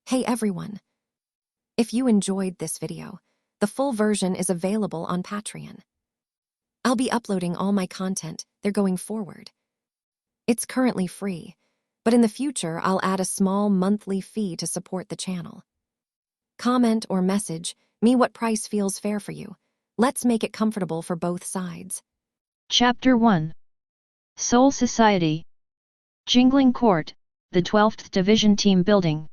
Hey everyone! If you enjoyed this video, the full version is available on Patreon. I'll be uploading all my content there going forward. It's currently free, but in the future I'll add a small monthly fee to support the channel. Comment or message me what price feels fair for you. Let's make it comfortable for both sides. Chapter 1 Soul Society Jingling Court, the 12th Division Team Building.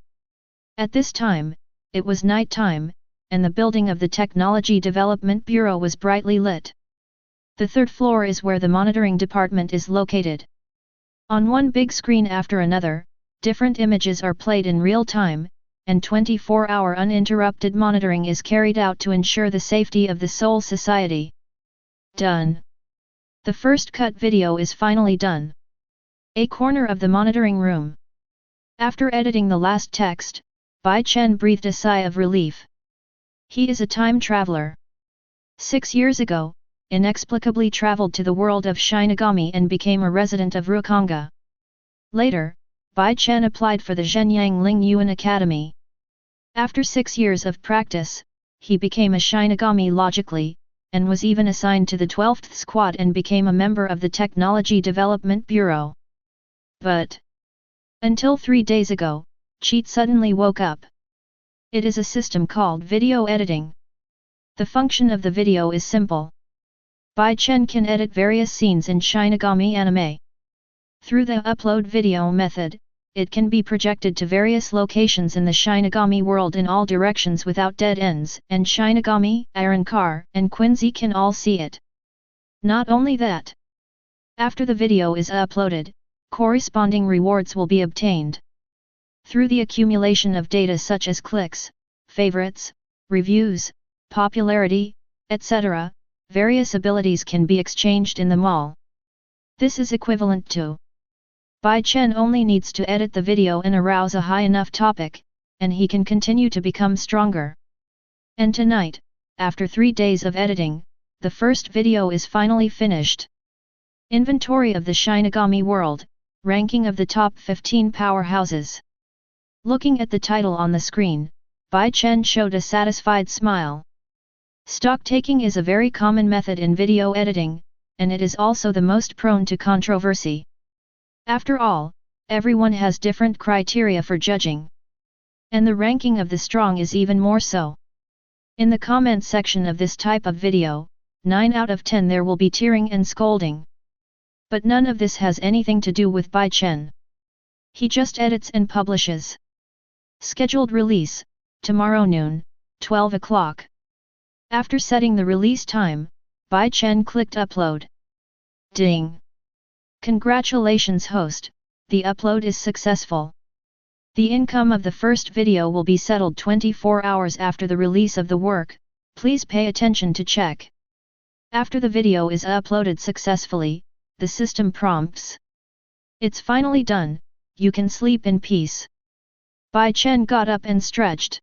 At this time, it was night time, and the building of the Technology Development Bureau was brightly lit. The third floor is where the monitoring department is located. On one big screen after another, different images are played in real time, and 24-hour uninterrupted monitoring is carried out to ensure the safety of the Soul Society. Done. The first cut video is finally done. A corner of the monitoring room. After editing the last text, Bai Chen breathed a sigh of relief. He is a time traveler. 6 years ago, inexplicably traveled to the world of Shinigami and became a resident of Rukanga. Later, Bai Chen applied for the Zhenyang Ling Yuan Academy. After 6 years of practice, he became a Shinigami logically, and was even assigned to the 12th Squad and became a member of the Technology Development Bureau. But until 3 days ago, Cheat suddenly woke up. It is a system called video editing. The function of the video is simple. Bai Chen can edit various scenes in Shinigami anime. Through the upload video method, it can be projected to various locations in the Shinigami world in all directions without dead ends, and Shinigami, Ironclar, and Quincy can all see it. Not only that. After the video is uploaded, corresponding rewards will be obtained. Through the accumulation of data such as clicks, favorites, reviews, popularity, etc., various abilities can be exchanged in the mall. This is equivalent to Bai Chen only needs to edit the video and arouse a high enough topic, and he can continue to become stronger. And tonight, after 3 days of editing, the first video is finally finished. Inventory of the Shinigami world, ranking of the top 15 powerhouses. Looking at the title on the screen, Bai Chen showed a satisfied smile. Stock-taking is a very common method in video editing, and it is also the most prone to controversy. After all, everyone has different criteria for judging. And the ranking of the strong is even more so. In the comment section of this type of video, 9 out of 10 there will be tearing and scolding. But none of this has anything to do with Bai Chen. He just edits and publishes. Scheduled release, tomorrow noon, 12 o'clock. After setting the release time, Bai Chen clicked upload. Ding! Congratulations host, the upload is successful. The income of the first video will be settled 24 hours after the release of the work, please pay attention to check. After the video is uploaded successfully, the system prompts. It's finally done, you can sleep in peace. Bai Chen got up and stretched.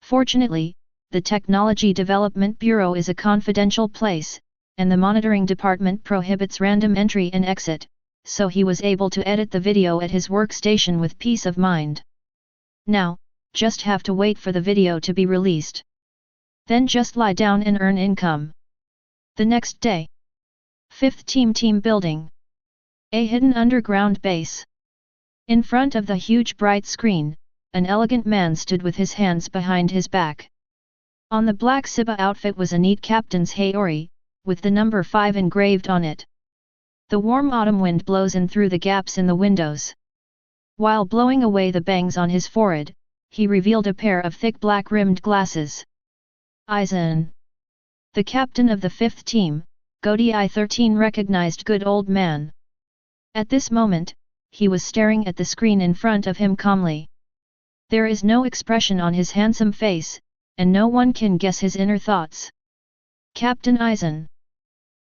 Fortunately, the Technology Development Bureau is a confidential place, and the monitoring department prohibits random entry and exit, so he was able to edit the video at his workstation with peace of mind. Now, just have to wait for the video to be released. Then just lie down and earn income. The next day. 5th Team Building. A hidden underground base. In front of the huge bright screen, an elegant man stood with his hands behind his back. On the black Siba outfit was a neat captain's haori, with the number 5 engraved on it. The warm autumn wind blows in through the gaps in the windows. While blowing away the bangs on his forehead, he revealed a pair of thick black-rimmed glasses. Aizen. The captain of the 5th team, Gotei 13 recognized good old man. At this moment, he was staring at the screen in front of him calmly. There is no expression on his handsome face, and no one can guess his inner thoughts. Captain Aizen.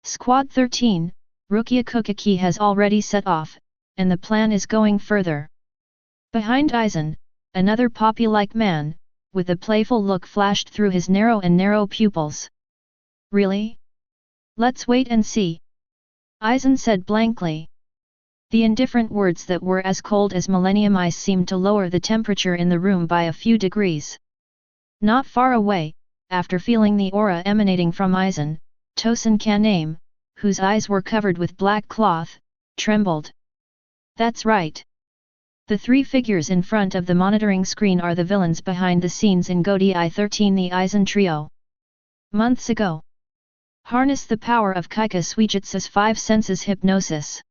Squad 13, Hueco has already set off, and the plan is going further. Behind Aizen, another poppy-like man, with a playful look flashed through his narrow pupils. Really? Let's wait and see. Aizen said blankly. The indifferent words that were as cold as Millennium ice seemed to lower the temperature in the room by a few degrees. Not far away, after feeling the aura emanating from Aizen, Tosen Kaname, whose eyes were covered with black cloth, trembled. That's right. The three figures in front of the monitoring screen are the villains behind the scenes in Gotei 13, the Aizen trio. Months ago. Harness the power of Kaika Suijutsu's 5 senses hypnosis.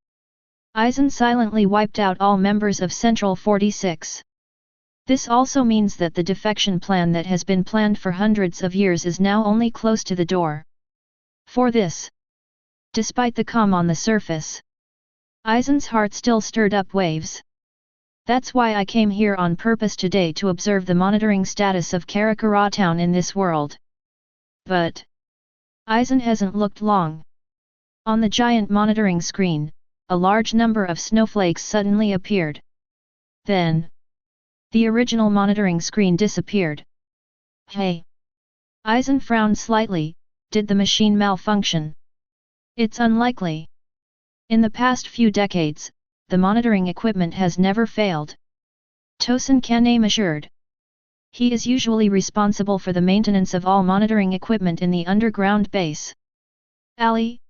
Aizen silently wiped out all members of Central 46. This also means that the defection plan that has been planned for hundreds of years is now only close to the door. For this, despite the calm on the surface, Aizen's heart still stirred up waves. That's why I came here on purpose today to observe the monitoring status of Karakura Town in this world. But Aizen hasn't looked long. On the giant monitoring screen, a large number of snowflakes suddenly appeared. Then, the original monitoring screen disappeared. Hey! Aizen frowned slightly. Did the machine malfunction? It's unlikely. In the past few decades, the monitoring equipment has never failed. Tosen Kaname assured. He is usually responsible for the maintenance of all monitoring equipment in the underground base. Ali.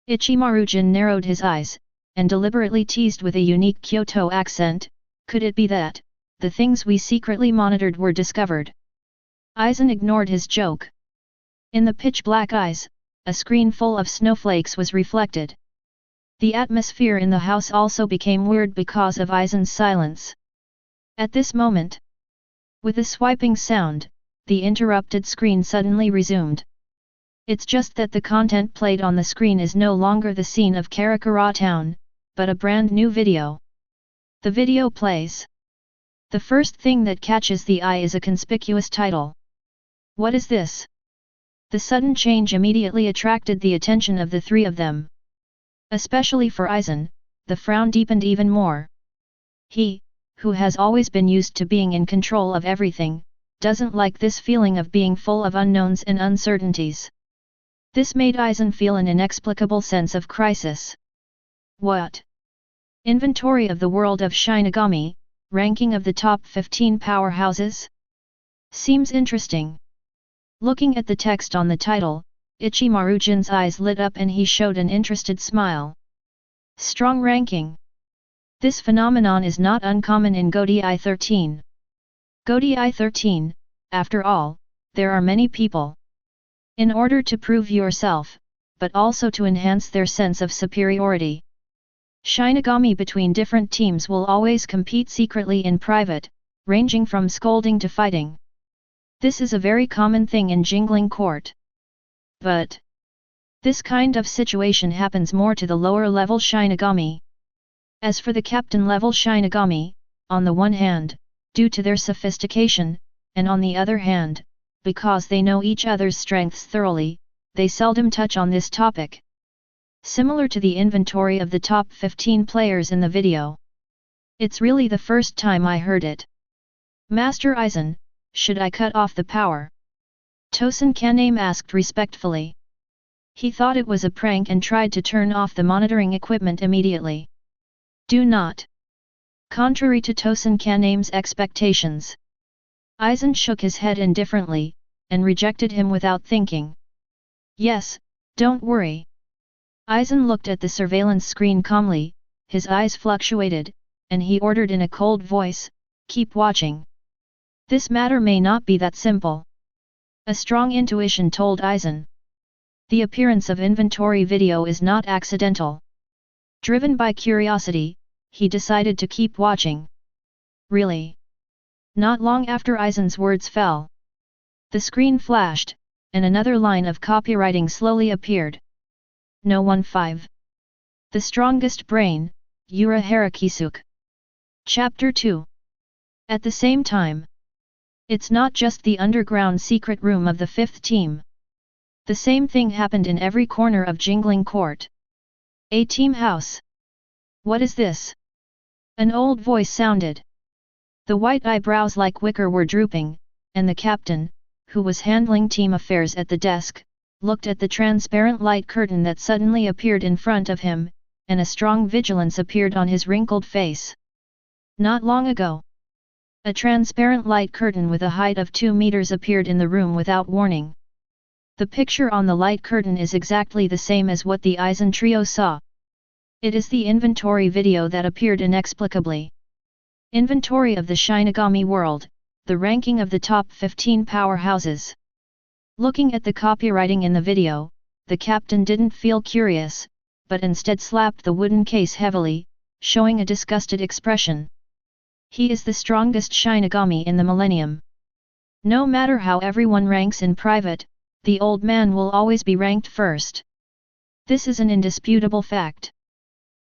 Ichimaru-jin narrowed his eyes, and deliberately teased with a unique Kyoto accent, could it be that, the things we secretly monitored were discovered? Aizen ignored his joke. In the pitch-black eyes, a screen full of snowflakes was reflected. The atmosphere in the house also became weird because of Aizen's silence. At this moment, with a swiping sound, the interrupted screen suddenly resumed. It's just that the content played on the screen is no longer the scene of Karakura Town, but a brand new video. The video plays. The first thing that catches the eye is a conspicuous title. What is this? The sudden change immediately attracted the attention of the three of them. Especially for Aizen, the frown deepened even more. He, who has always been used to being in control of everything, doesn't like this feeling of being full of unknowns and uncertainties. This made Aizen feel an inexplicable sense of crisis. What? Inventory of the world of Shinigami, ranking of the top 15 powerhouses? Seems interesting. Looking at the text on the title, Ichimaru-jin's eyes lit up and he showed an interested smile. Strong ranking. This phenomenon is not uncommon in Gotei 13. Gotei 13, after all, there are many people. In order to prove yourself, but also to enhance their sense of superiority. Shinigami between different teams will always compete secretly in private, ranging from scolding to fighting. This is a very common thing in Jingling Court. But this kind of situation happens more to the lower level Shinigami. As for the captain level Shinigami, on the one hand, due to their sophistication, and on the other hand, because they know each other's strengths thoroughly, they seldom touch on this topic. Similar to the inventory of the top 15 players in the video. It's really the first time I heard it. Master Aizen, should I cut off the power? Tosen Kaname asked respectfully. He thought it was a prank and tried to turn off the monitoring equipment immediately. Do not. Contrary to Tosen Kaname's expectations. Aizen shook his head indifferently, and rejected him without thinking. Yes, don't worry. Aizen looked at the surveillance screen calmly, his eyes fluctuated, and he ordered in a cold voice, keep watching. This matter may not be that simple. A strong intuition told Aizen. The appearance of inventory video is not accidental. Driven by curiosity, he decided to keep watching. Really? Not long after Aizen's words fell. The screen flashed, and another line of copywriting slowly appeared. No 1-5. The strongest brain, Yura Harakisuke. Chapter 2. At the same time. It's not just the underground secret room of the 5th team. The same thing happened in every corner of Jingling Court. A team house. What is this? An old voice sounded. The white eyebrows like wicker were drooping, and the captain, who was handling team affairs at the desk, looked at the transparent light curtain that suddenly appeared in front of him, and a strong vigilance appeared on his wrinkled face. Not long ago, a transparent light curtain with a height of 2 meters appeared in the room without warning. The picture on the light curtain is exactly the same as what the Aizen trio saw. It is the inventory video that appeared inexplicably. Inventory of the Shinigami world, the ranking of the top 15 powerhouses. Looking at the copywriting in the video, the captain didn't feel curious, but instead slapped the wooden case heavily, showing a disgusted expression. He is the strongest Shinigami in the Millennium. No matter how everyone ranks in private, the old man will always be ranked first. This is an indisputable fact.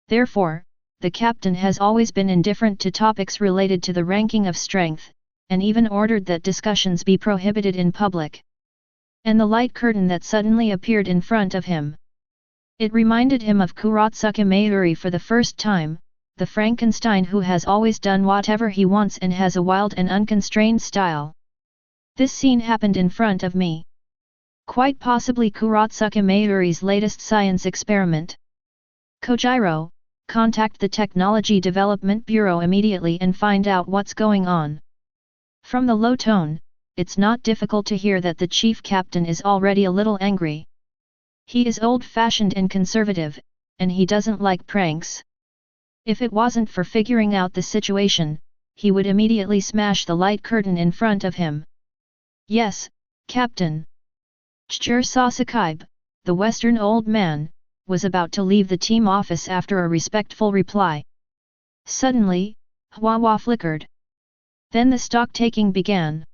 Therefore, the captain has always been indifferent to topics related to the ranking of strength, and even ordered that discussions be prohibited in public. And the light curtain that suddenly appeared in front of him. It reminded him of Kurosaki Ichigo for the first time, the Frankenstein who has always done whatever he wants and has a wild and unconstrained style. This scene happened in front of me. Quite possibly Kurosaki Ichigo's latest science experiment. Kojiro, contact the Technology Development Bureau immediately and find out what's going on. From the low tone, it's not difficult to hear that the chief captain is already a little angry. He is old-fashioned and conservative, and he doesn't like pranks. If it wasn't for figuring out the situation, he would immediately smash the light curtain in front of him. Yes, Captain. Sōsuke, the Western old man, was about to leave the team office after a respectful reply. Suddenly, Hueco flickered. Then the stock-taking began.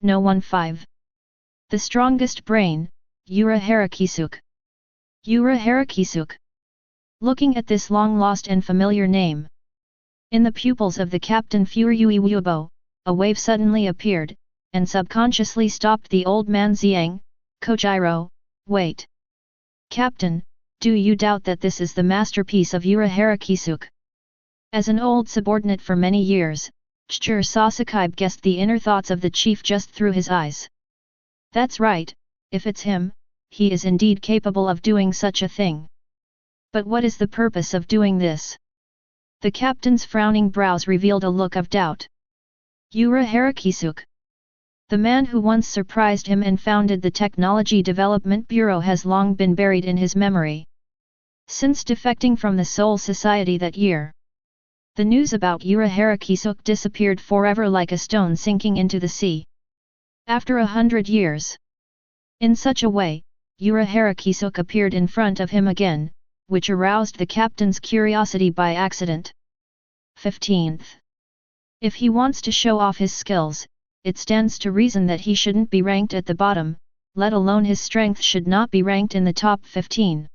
No 1-5. The strongest brain, Yuhabach. Yuhabach. Looking at this long-lost and familiar name. In the pupils of the captain Yuhabach, a wave suddenly appeared, and subconsciously stopped the old man Zhang. Kojiro, wait. Captain, do you doubt that this is the masterpiece of Yuhabach? As an old subordinate for many years, Sōsuke guessed the inner thoughts of the chief just through his eyes. That's right, if it's him, he is indeed capable of doing such a thing. But what is the purpose of doing this? The captain's frowning brows revealed a look of doubt. Yuhabach. The man who once surprised him and founded the Technology Development Bureau has long been buried in his memory. Since defecting from the Soul Society that year, the news about Yuhabach disappeared forever like a stone sinking into the sea. After 100 years. In such a way, Yuhabach appeared in front of him again, which aroused the captain's curiosity by accident. 15th. If he wants to show off his skills, it stands to reason that he shouldn't be ranked at the bottom, let alone his strength should not be ranked in the top 15.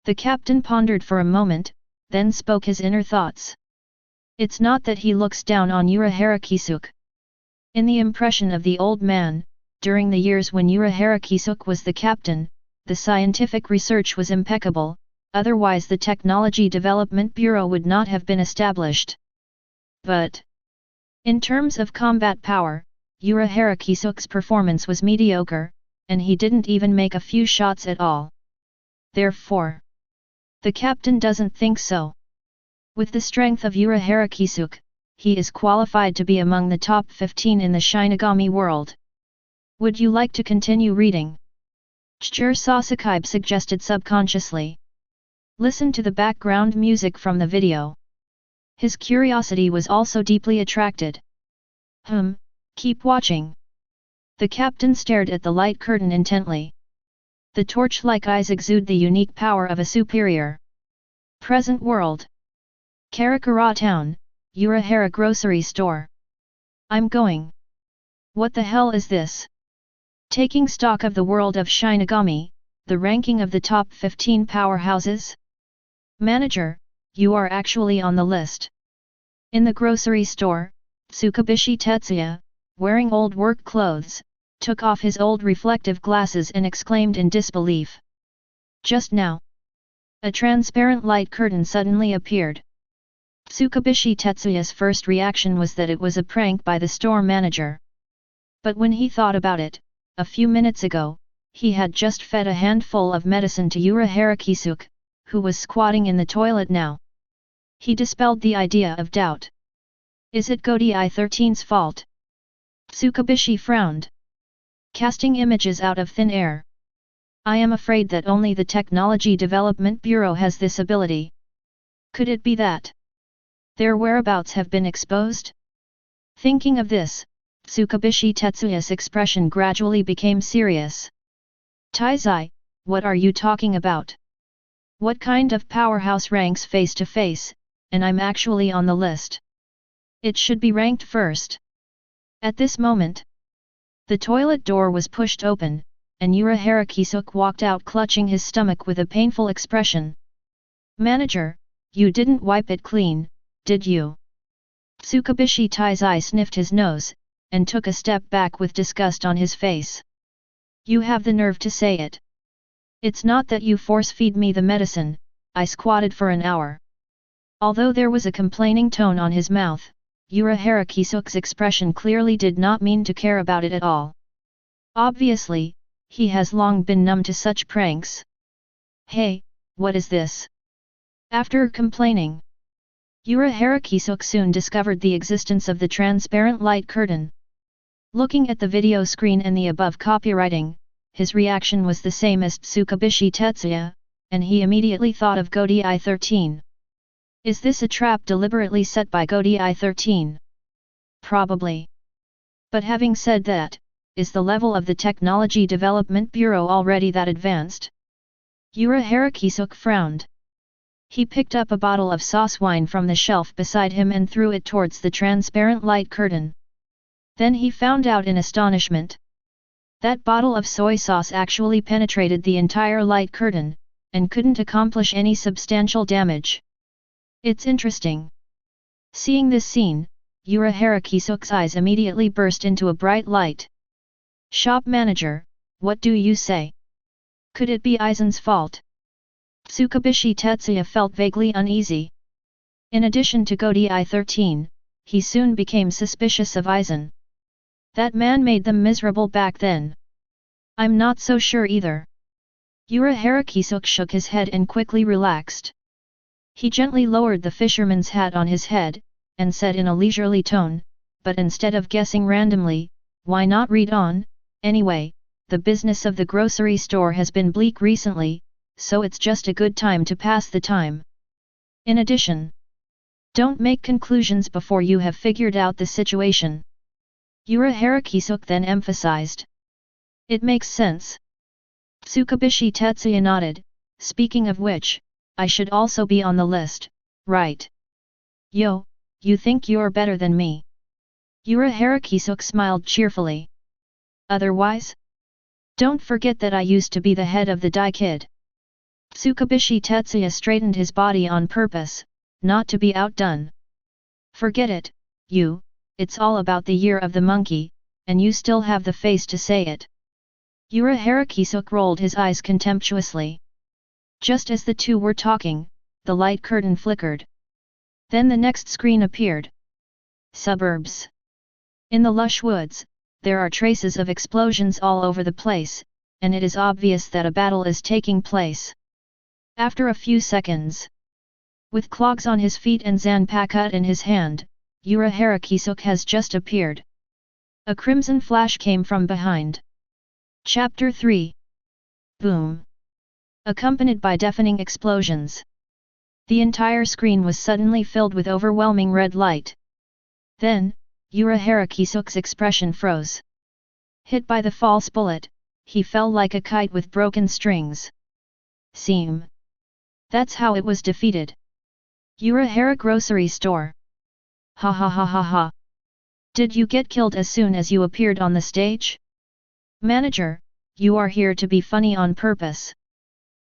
The captain pondered for a moment, then spoke his inner thoughts. It's not that he looks down on Yuhabach. In the impression of the old man, during the years when Yuhabach was the captain, the scientific research was impeccable, otherwise the Technology Development Bureau would not have been established. But in terms of combat power, Yuhabach's performance was mediocre, and he didn't even make a few shots at all. Therefore, the captain doesn't think so. With the strength of Yuhabach, he is qualified to be among the top 15 in the Shinigami world. Would you like to continue reading? Sōsuke suggested subconsciously. Listen to the background music from the video. His curiosity was also deeply attracted. Keep watching. The captain stared at the light curtain intently. The torch-like eyes exude the unique power of a superior. Present world. Karakura Town, Urahara Grocery Store. I'm going. What the hell is this? Taking stock of the world of Shinigami, the ranking of the top 15 powerhouses? Manager, you are actually on the list. In the grocery store, Tsukubishi Tetsuya, wearing old work clothes, took off his old reflective glasses and exclaimed in disbelief. Just now, a transparent light curtain suddenly appeared. Tsukubishi Tetsuya's first reaction was that it was a prank by the store manager. But when he thought about it, a few minutes ago, he had just fed a handful of medicine to Yuhabach, who was squatting in the toilet now. He dispelled the idea of doubt. Is it Gotei 13's fault? Tsukubishi frowned, casting images out of thin air. I am afraid that only the Technology Development Bureau has this ability. Could it be that their whereabouts have been exposed? Thinking of this, Tsukubishi Tetsuya's expression gradually became serious. Taizai, what are you talking about? What kind of powerhouse ranks face to face, and I'm actually on the list? It should be ranked first. At this moment, the toilet door was pushed open, and Urahara Kisuke walked out clutching his stomach with a painful expression. Manager, you didn't wipe it clean, did you? Tsukubishi Taizai sniffed his nose, and took a step back with disgust on his face. You have the nerve to say it. It's not that you force-feed me the medicine, I squatted for an hour. Although there was a complaining tone on his mouth, Urahara Kisuke's expression clearly did not mean to care about it at all. Obviously, he has long been numb to such pranks. Hey, what is this? After complaining, Urahara Kisuke soon discovered the existence of the transparent light curtain. Looking at the video screen and the above copywriting, his reaction was the same as Tsukubishi Tetsuya, and he immediately thought of Gotei 13. Is this a trap deliberately set by Gotei 13? Probably. But having said that, is the level of the Technology Development Bureau already that advanced? Urahara Kisuke frowned. He picked up a bottle of sauce wine from the shelf beside him and threw it towards the transparent light curtain. Then he found out in astonishment. That bottle of soy sauce actually penetrated the entire light curtain, and couldn't accomplish any substantial damage. It's interesting. Seeing this scene, Urahara Kisuke's eyes immediately burst into a bright light. Shop manager, what do you say? Could it be Aizen's fault? Tsukubishi Tetsuya felt vaguely uneasy. In addition to Gotei 13, he soon became suspicious of Aizen. That man made them miserable back then. I'm not so sure either. Urahara Kisuke shook his head and quickly relaxed. He gently lowered the fisherman's hat on his head, and said in a leisurely tone, but instead of guessing randomly, why not read on? Anyway, the business of the grocery store has been bleak recently, so it's just a good time to pass the time. In addition, don't make conclusions before you have figured out the situation. Urahara Kisuke then emphasized. It makes sense. Tsukubishi Tetsuya nodded, speaking of which, I should also be on the list, right? Yo, you think you're better than me? Urahara Kisuke smiled cheerfully. Otherwise? Don't forget that I used to be the head of the Dai Kid. Tsukubishi Tetsuya straightened his body on purpose, not to be outdone. Forget it, it's all about the year of the monkey, and you still have the face to say it. Urahara Kisuke rolled his eyes contemptuously. Just as the two were talking, the light curtain flickered. Then the next screen appeared. Suburbs. In the lush woods, there are traces of explosions all over the place, and it is obvious that a battle is taking place. After a few seconds, with clogs on his feet and Zanpakuto in his hand, Urahara Kisuke has just appeared. A crimson flash came from behind. Chapter 3. Boom. Accompanied by deafening explosions. The entire screen was suddenly filled with overwhelming red light. Then, Urahara Kisuke's expression froze. Hit by the false bullet, he fell like a kite with broken strings. Seam. That's how it was defeated. Urahara grocery store. Ha ha ha ha ha. Did you get killed as soon as you appeared on the stage? Manager, you are here to be funny on purpose.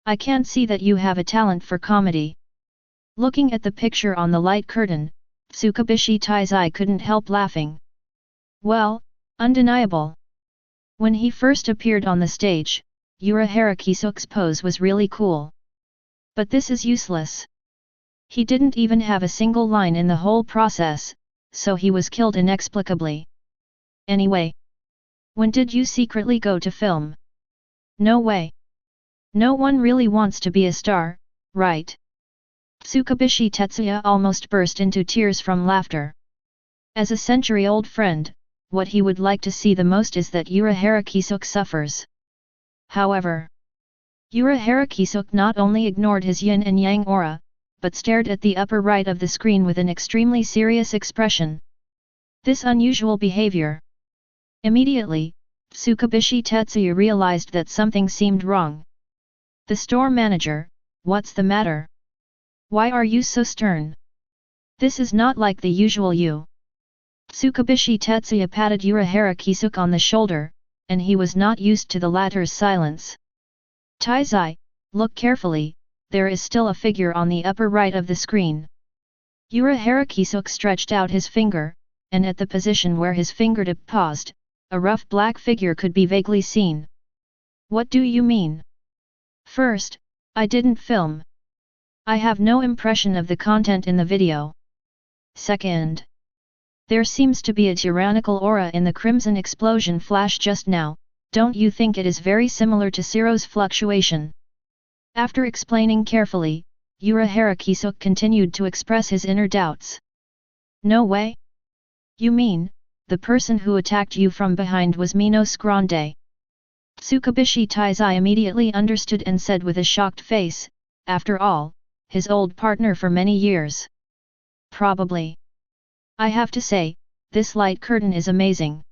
I can't see that you have a talent for comedy. Looking at the picture on the light curtain, Tsukubishi Taizai couldn't help laughing. Well, undeniable. When he first appeared on the stage, Urahara Kisuke's pose was really cool. But this is useless. He didn't even have a single line in the whole process, so he was killed inexplicably. Anyway, when did you secretly go to film? No way. No one really wants to be a star, right? Tsukubishi Tetsuya almost burst into tears from laughter. As a century-old friend, what he would like to see the most is that Urahara Kisuke suffers. However, Urahara Kisuke not only ignored his yin and yang aura, but stared at the upper right of the screen with an extremely serious expression. This unusual behavior. Immediately, Tsukubishi Tetsuya realized that something seemed wrong. The store manager, what's the matter? Why are you so stern? This is not like the usual you. Tsukubishi Tetsuya patted Urahara Kisuke on the shoulder, and he was not used to the latter's silence. Taizai, look carefully, there is still a figure on the upper right of the screen. Urahara Kisuke stretched out his finger, and at the position where his fingertip paused, a rough black figure could be vaguely seen. What do you mean? First, I didn't film. I have no impression of the content in the video. Second, there seems to be a tyrannical aura in the crimson explosion flash just now, don't you think it is very similar to Zero's fluctuation? After explaining carefully, Urahara Kisuke continued to express his inner doubts. No way? You mean, the person who attacked you from behind was Minos Grande? Tsukubishi Taizai immediately understood and said with a shocked face, after all, his old partner for many years. Probably. I have to say, this light curtain is amazing.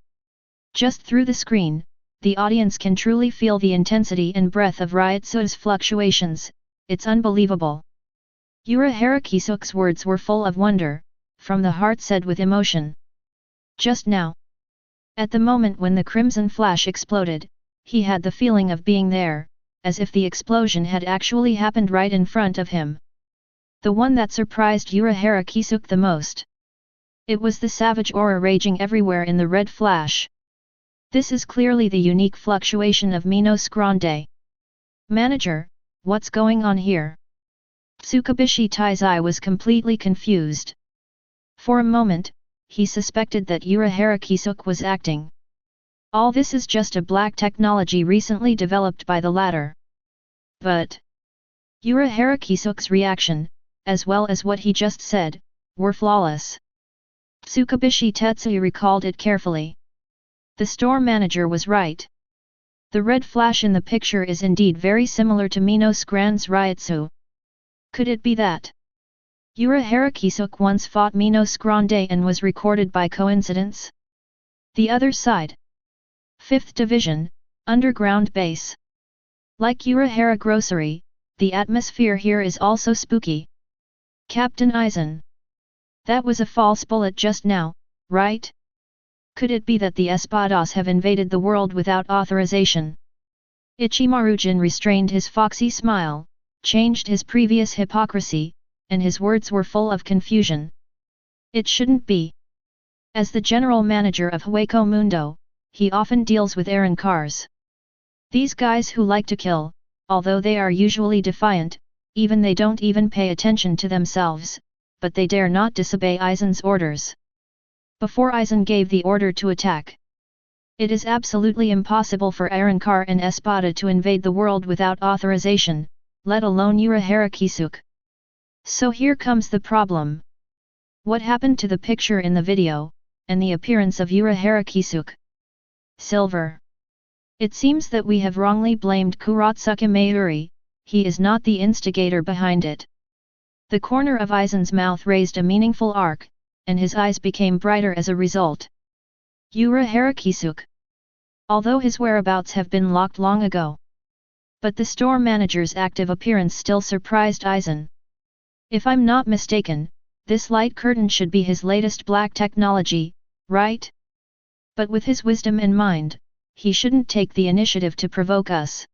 Just through the screen, the audience can truly feel the intensity and breadth of Ryotsu's fluctuations, it's unbelievable. Urahara Kisuke's words were full of wonder, from the heart said with emotion. Just now. At the moment when the crimson flash exploded, he had the feeling of being there, as if the explosion had actually happened right in front of him. The one that surprised Urahara Kisuke the most. It was the savage aura raging everywhere in the red flash. This is clearly the unique fluctuation of Minos Grande. Manager, what's going on here? Tsukubishi Taizai was completely confused. For a moment, he suspected that Urahara Kisuke was acting. All this is just a black technology recently developed by the latter. But Urahara Kisuke's reaction, as well as what he just said, were flawless. Tsukubishi Tetsuya recalled it carefully. The store manager was right. The red flash in the picture is indeed very similar to Minos Grande's Ryotsu. Could it be that Urahara Kisuke once fought Minos Grande and was recorded by coincidence? The other side. 5th Division, Underground Base. Like Urahara Grocery, the atmosphere here is also spooky. Captain Aizen. That was a false bullet just now, right? Could it be that the Espadas have invaded the world without authorization? Ichimaru-jin restrained his foxy smile, changed his previous hypocrisy, and his words were full of confusion. It shouldn't be. As the general manager of Hueco Mundo, he often deals with errand cars. These guys who like to kill, although they are usually defiant, even they don't even pay attention to themselves, but they dare not disobey Aizen's orders. Before Aizen gave the order to attack, it is absolutely impossible for Arrancar and Espada to invade the world without authorization, let alone Urahara Kisuke. So here comes the problem. What happened to the picture in the video, and the appearance of Urahara Kisuke? Silver. It seems that we have wrongly blamed Kurosaki Mayuri, he is not the instigator behind it. The corner of Aizen's mouth raised a meaningful arc, and his eyes became brighter as a result. Urahara Kisuke. Although his whereabouts have been locked long ago. But the store manager's active appearance still surprised Aizen. If I'm not mistaken, this light curtain should be his latest black technology, right? But with his wisdom in mind, he shouldn't take the initiative to provoke us.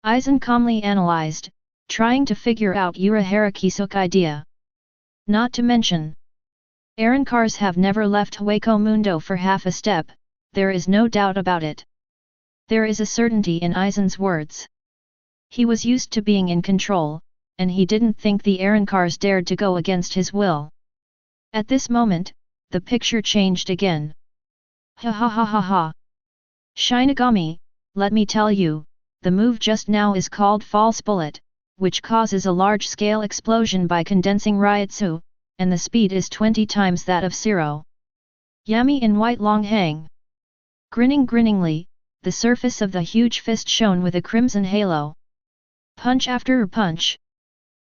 Aizen calmly analyzed, trying to figure out Urahara Kisuke's idea. Not to mention, Arrancars have never left Hueco Mundo for half a step, there is no doubt about it. There is a certainty in Aizen's words. He was used to being in control, and he didn't think the Arrancars dared to go against his will. At this moment, the picture changed again. Ha ha ha ha ha. Shinigami, let me tell you, the move just now is called false bullet, which causes a large-scale explosion by condensing Ryutsu, and the speed is 20 times that of Zero. Yami in white long hang. Grinning grinningly, the surface of the huge fist shone with a crimson halo. Punch after punch.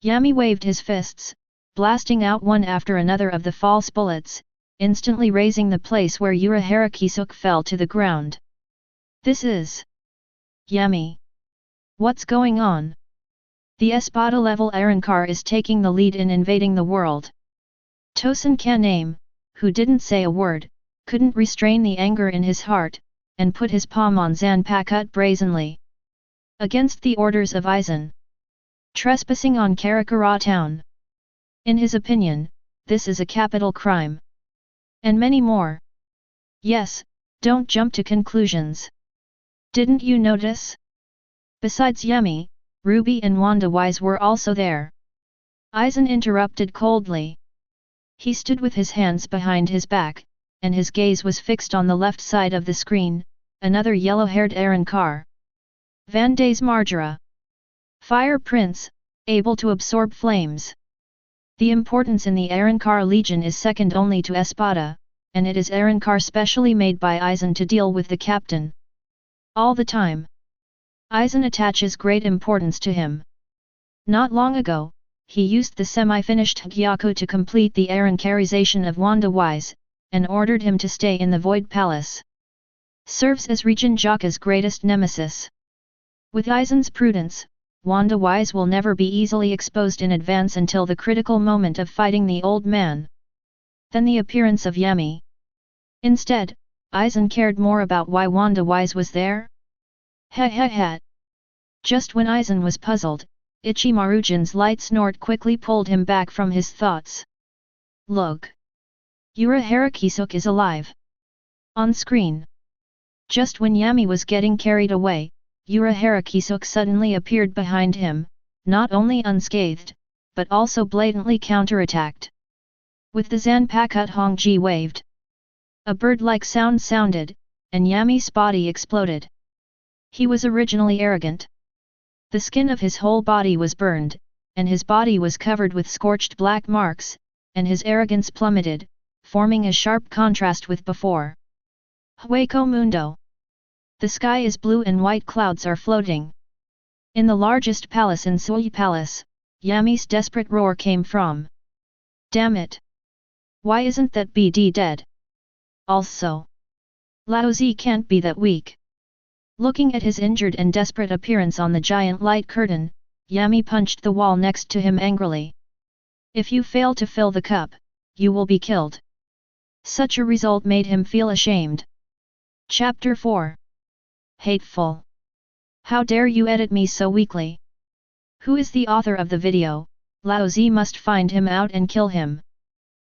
Yami waved his fists, blasting out one after another of the false bullets, instantly raising the place where Harakisuk fell to the ground. This is Yami. What's going on? The Espada-level Arrancar is taking the lead in invading the world. Tosen Kaname, who didn't say a word, couldn't restrain the anger in his heart, and put his palm on Zanpakuto brazenly. Against the orders of Aizen. Trespassing on Karakura town. In his opinion, this is a capital crime. And many more. Yes, don't jump to conclusions. Didn't you notice? Besides Yami, Ruby and Wanda Wise were also there. Aizen interrupted coldly. He stood with his hands behind his back, and his gaze was fixed on the left side of the screen, another yellow-haired Arrancar. Vanday's Margera. Fire Prince, able to absorb flames. The importance in the Arrancar Legion is second only to Espada, and it is Arrancar specially made by Aizen to deal with the captain. All the time. Aizen attaches great importance to him. Not long ago, he used the semi-finished Hōgyoku to complete the Arrancarization of Wanda Wise, and ordered him to stay in the Void Palace. Serves as Regent Jaka's greatest nemesis. With Aizen's prudence, Wanda Wise will never be easily exposed in advance until the critical moment of fighting the old man. Then the appearance of Yami. Instead, Aizen cared more about why Wanda Wise was there? Ha. Just when Aizen was puzzled, Ichimarujin's light snort quickly pulled him back from his thoughts. Look! Harakisuk is alive. On screen. Just when Yami was getting carried away, Harakisuk suddenly appeared behind him, not only unscathed, but also blatantly counterattacked. With the Zanpakuto Hongji waved. A bird-like sound sounded, and Yami's body exploded. He was originally arrogant. The skin of his whole body was burned, and his body was covered with scorched black marks, and his arrogance plummeted, forming a sharp contrast with before. Hueco Mundo. The sky is blue and white clouds are floating. In the largest palace in Sui Palace, Yami's desperate roar came from. Damn it! Why isn't that BD dead? Also, Lao Zi can't be that weak. Looking at his injured and desperate appearance on the giant light curtain, Yami punched the wall next to him angrily. If you fail to fill the cup, you will be killed. Such a result made him feel ashamed. Chapter 4. Hateful. How dare you edit me so weakly? Who is the author of the video? Lao Zi must find him out and kill him.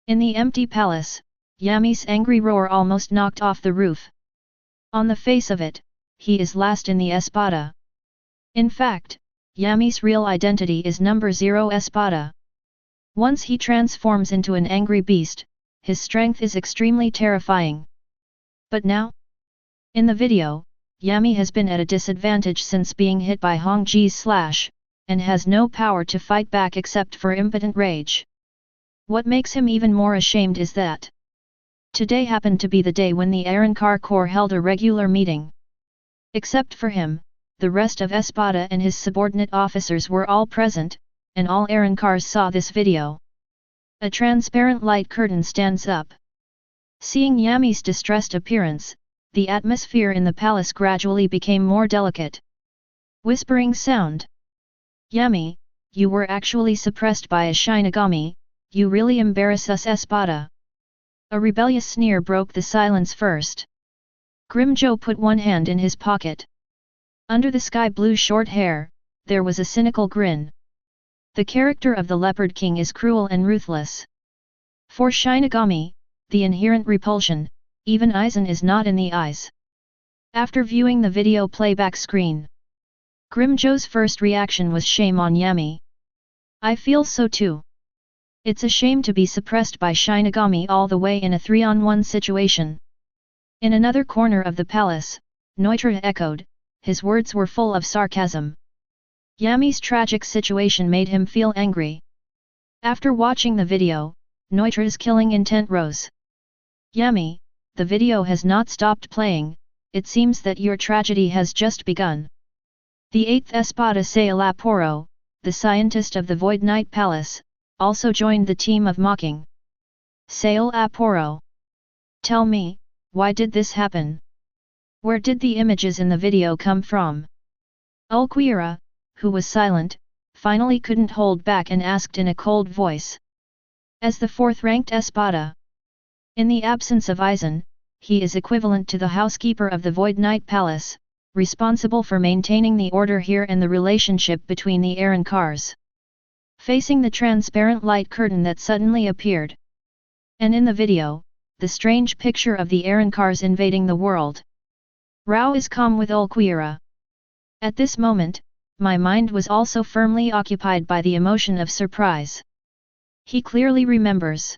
In the empty palace, Yami's angry roar almost knocked off the roof. On the face of it, he is last in the Espada. In fact, Yami's real identity is number 0 Espada. Once he transforms into an angry beast, his strength is extremely terrifying. But now? In the video, Yami has been at a disadvantage since being hit by Hongji's slash, and has no power to fight back except for impotent rage. What makes him even more ashamed is that today happened to be the day when the Arrancar Corps held a regular meeting. Except for him, the rest of Espada and his subordinate officers were all present, and all Arrancars saw this video. A transparent light curtain stands up. Seeing Yami's distressed appearance, the atmosphere in the palace gradually became more delicate. Whispering sound. Yami, you were actually suppressed by a Shinigami, you really embarrass us Espada. A rebellious sneer broke the silence first. Grimjo put one hand in his pocket. Under the sky blue short hair, there was a cynical grin. The character of the Leopard King is cruel and ruthless. For Shinigami, the inherent repulsion, even Aizen is not in the eyes. After viewing the video playback screen, Grimjo's first reaction was shame on Yami. I feel so too. It's a shame to be suppressed by Shinigami all the way in a 3-on-1 situation. In another corner of the palace, Neutra echoed, his words were full of sarcasm. Yami's tragic situation made him feel angry. After watching the video, Neutra's killing intent rose. Yami, the video has not stopped playing, it seems that your tragedy has just begun. The 8th Espada Sailaporo, the scientist of the Void Knight Palace, also joined the team of mocking. Sailaporo. Tell me, why did this happen? Where did the images in the video come from? Ulquiera, who was silent, finally couldn't hold back and asked in a cold voice. As the 4th-ranked Espada. In the absence of Aizen, he is equivalent to the housekeeper of the Void Knight Palace, responsible for maintaining the order here and the relationship between the Arancars. Facing the transparent light curtain that suddenly appeared. And in the video, the strange picture of the Arancars invading the world. Rao is calm with Ulquiera. At this moment, my mind was also firmly occupied by the emotion of surprise. He clearly remembers.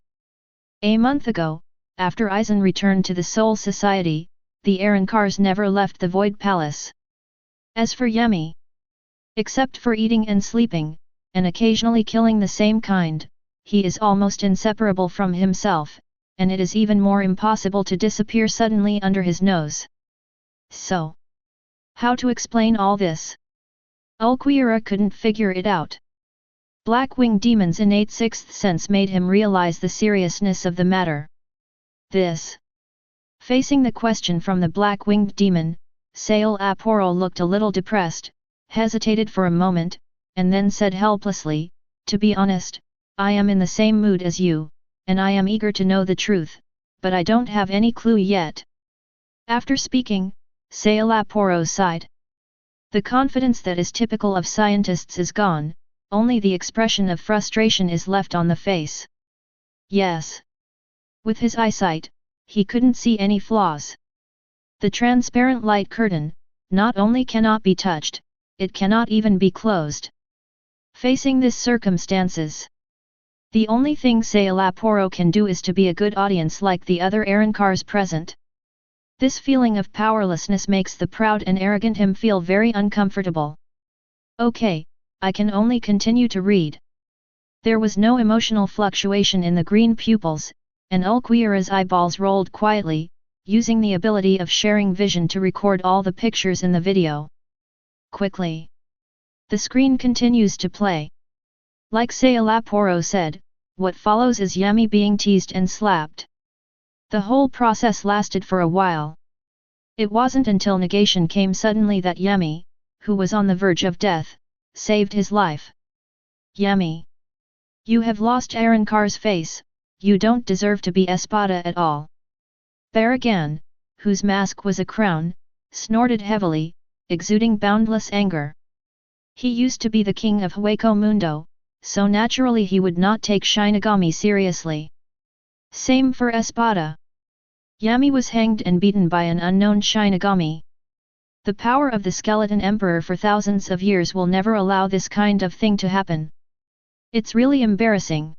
A month ago, after Aizen returned to the Soul Society, the Arancars never left the Void Palace. As for Yami, except for eating and sleeping, and occasionally killing the same kind, he is almost inseparable from himself, and it is even more impossible to disappear suddenly under his nose. So, how to explain all this? Ulquiera couldn't figure it out. Black-winged demon's innate sixth sense made him realize the seriousness of the matter. Facing the question from the black-winged demon, Sailaporo looked a little depressed, hesitated for a moment, and then said helplessly, "To be honest, I am in the same mood as you, and I am eager to know the truth, but I don't have any clue yet." After speaking, Sailaporo sighed. The confidence that is typical of scientists is gone, only the expression of frustration is left on the face. Yes. With his eyesight, he couldn't see any flaws. The transparent light curtain, not only cannot be touched, it cannot even be closed. Facing this circumstances, the only thing Sailaporo can do is to be a good audience like the other Arancars present. This feeling of powerlessness makes the proud and arrogant him feel very uncomfortable. Okay, I can only continue to read. There was no emotional fluctuation in the green pupils, and Ulquiera's eyeballs rolled quietly, using the ability of sharing vision to record all the pictures in the video. Quickly. The screen continues to play. Like Sailaporo said, what follows is Yami being teased and slapped. The whole process lasted for a while. It wasn't until negation came suddenly that Yami, who was on the verge of death, saved his life. Yami. You have lost Arancar's face, you don't deserve to be Espada at all. Baragan, whose mask was a crown, snorted heavily, exuding boundless anger. He used to be the king of Hueco Mundo, so naturally he would not take Shinigami seriously. Same for Espada. Yami was hanged and beaten by an unknown Shinigami. The power of the Skeleton Emperor for thousands of years will never allow this kind of thing to happen. It's really embarrassing.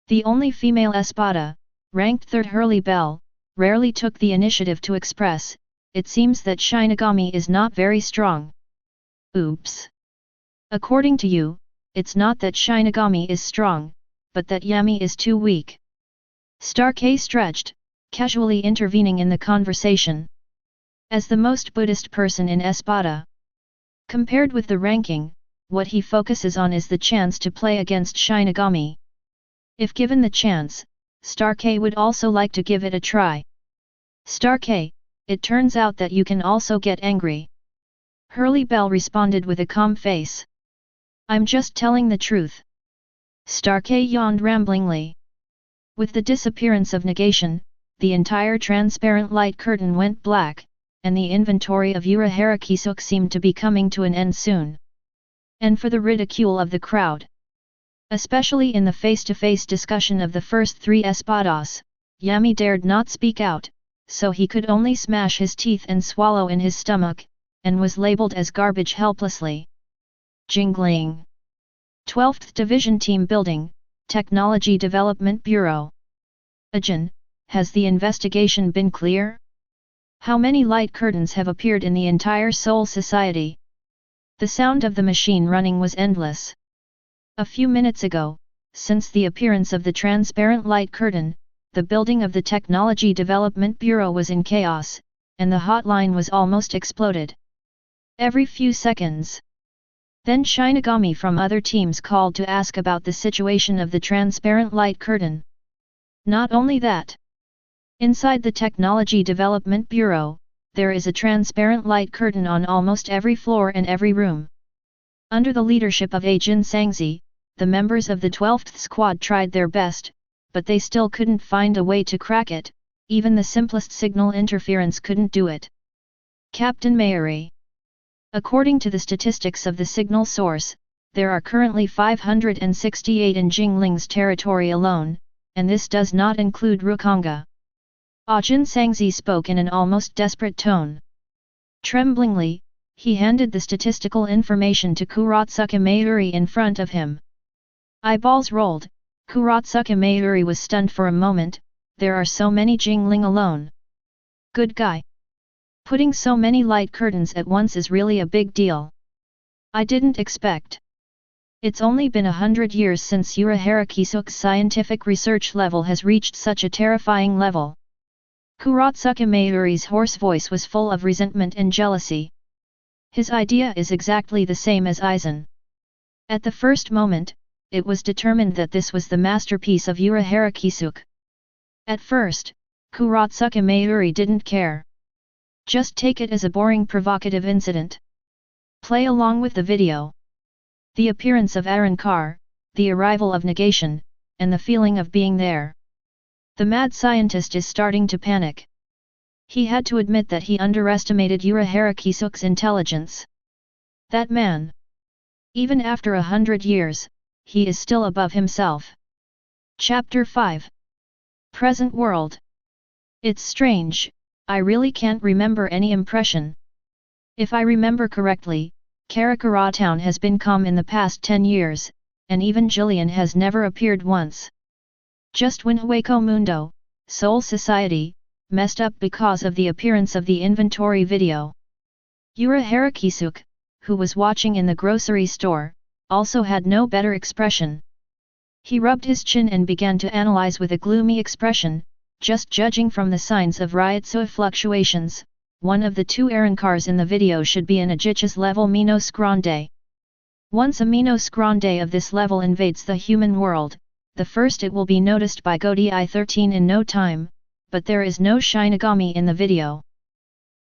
The only female Espada, ranked 3rd Hurley Bell, rarely took the initiative to express, it seems that Shinigami is not very strong. Oops. According to you, it's not that Shinigami is strong, but that Yami is too weak. Sōsuke stretched, casually intervening in the conversation. As the most Buddhist person in Espada, compared with the ranking, what he focuses on is the chance to play against Shinigami. If given the chance, Sōsuke would also like to give it a try. Sōsuke, it turns out that you can also get angry. Hurley Bell responded with a calm face. I'm just telling the truth. Sōsuke yawned ramblingly. With the disappearance of negation, the entire transparent light curtain went black, and the inventory of Urahara seemed to be coming to an end soon. And for the ridicule of the crowd, especially in the face-to-face discussion of the first 3 Espadas, Yami dared not speak out, so he could only smash his teeth and swallow in his stomach, and was labeled as garbage helplessly. Jingling. 12th Division Team Building, Technology Development Bureau. Aizen, has the investigation been clear? How many light curtains have appeared in the entire Soul Society? The sound of the machine running was endless. A few minutes ago, since the appearance of the transparent light curtain, the building of the Technology Development Bureau was in chaos, and the hotline was almost exploded. Every few seconds. Then Shinigami from other teams called to ask about the situation of the transparent light curtain. Not only that. Inside the Technology Development Bureau, there is a transparent light curtain on almost every floor and every room. Under the leadership of Aizen Sangzi, the members of the 12th Squad tried their best, but they still couldn't find a way to crack it, even the simplest signal interference couldn't do it. Captain Mayuri. According to the statistics of the signal source, there are currently 568 in Jingling's territory alone, and this does not include Rukanga. Aizen Sangzi spoke in an almost desperate tone. Tremblingly, he handed the statistical information to Kurosaki Mayuri in front of him. Eyeballs rolled, Kurosaki Mayuri was stunned for a moment. There are so many Jingling alone. Good guy. Putting so many light curtains at once is really a big deal. I didn't expect. It's only been 100 years since Urahara Kisuke's scientific research level has reached such a terrifying level. Kurosaki Mayuri's hoarse voice was full of resentment and jealousy. His idea is exactly the same as Aizen. At the first moment, it was determined that this was the masterpiece of Urahara Kisuke. At first, Kurosaki Mayuri didn't care. Just take it as a boring provocative incident. Play along with the video. The appearance of Arankar, the arrival of negation, and the feeling of being there. The mad scientist is starting to panic. He had to admit that he underestimated Urahara Kisuke's intelligence. That man. Even after 100 years, he is still above himself. Chapter 5. Present World. It's strange, I really can't remember any impression. If I remember correctly, Karakura Town has been calm in the past 10 years, and even Jillian has never appeared once. Just when Hueco Mundo, Soul Society, messed up because of the appearance of the inventory video. Urahara Kisuke, who was watching in the grocery store, also had no better expression. He rubbed his chin and began to analyze with a gloomy expression, just judging from the signs of Ryotsu fluctuations. One of the two Arankars in the video should be an Ajicha's level Minos Grande. Once a Minos Grande of this level invades the human world, the first it will be noticed by Gotei 13 in no time, but there is no Shinigami in the video.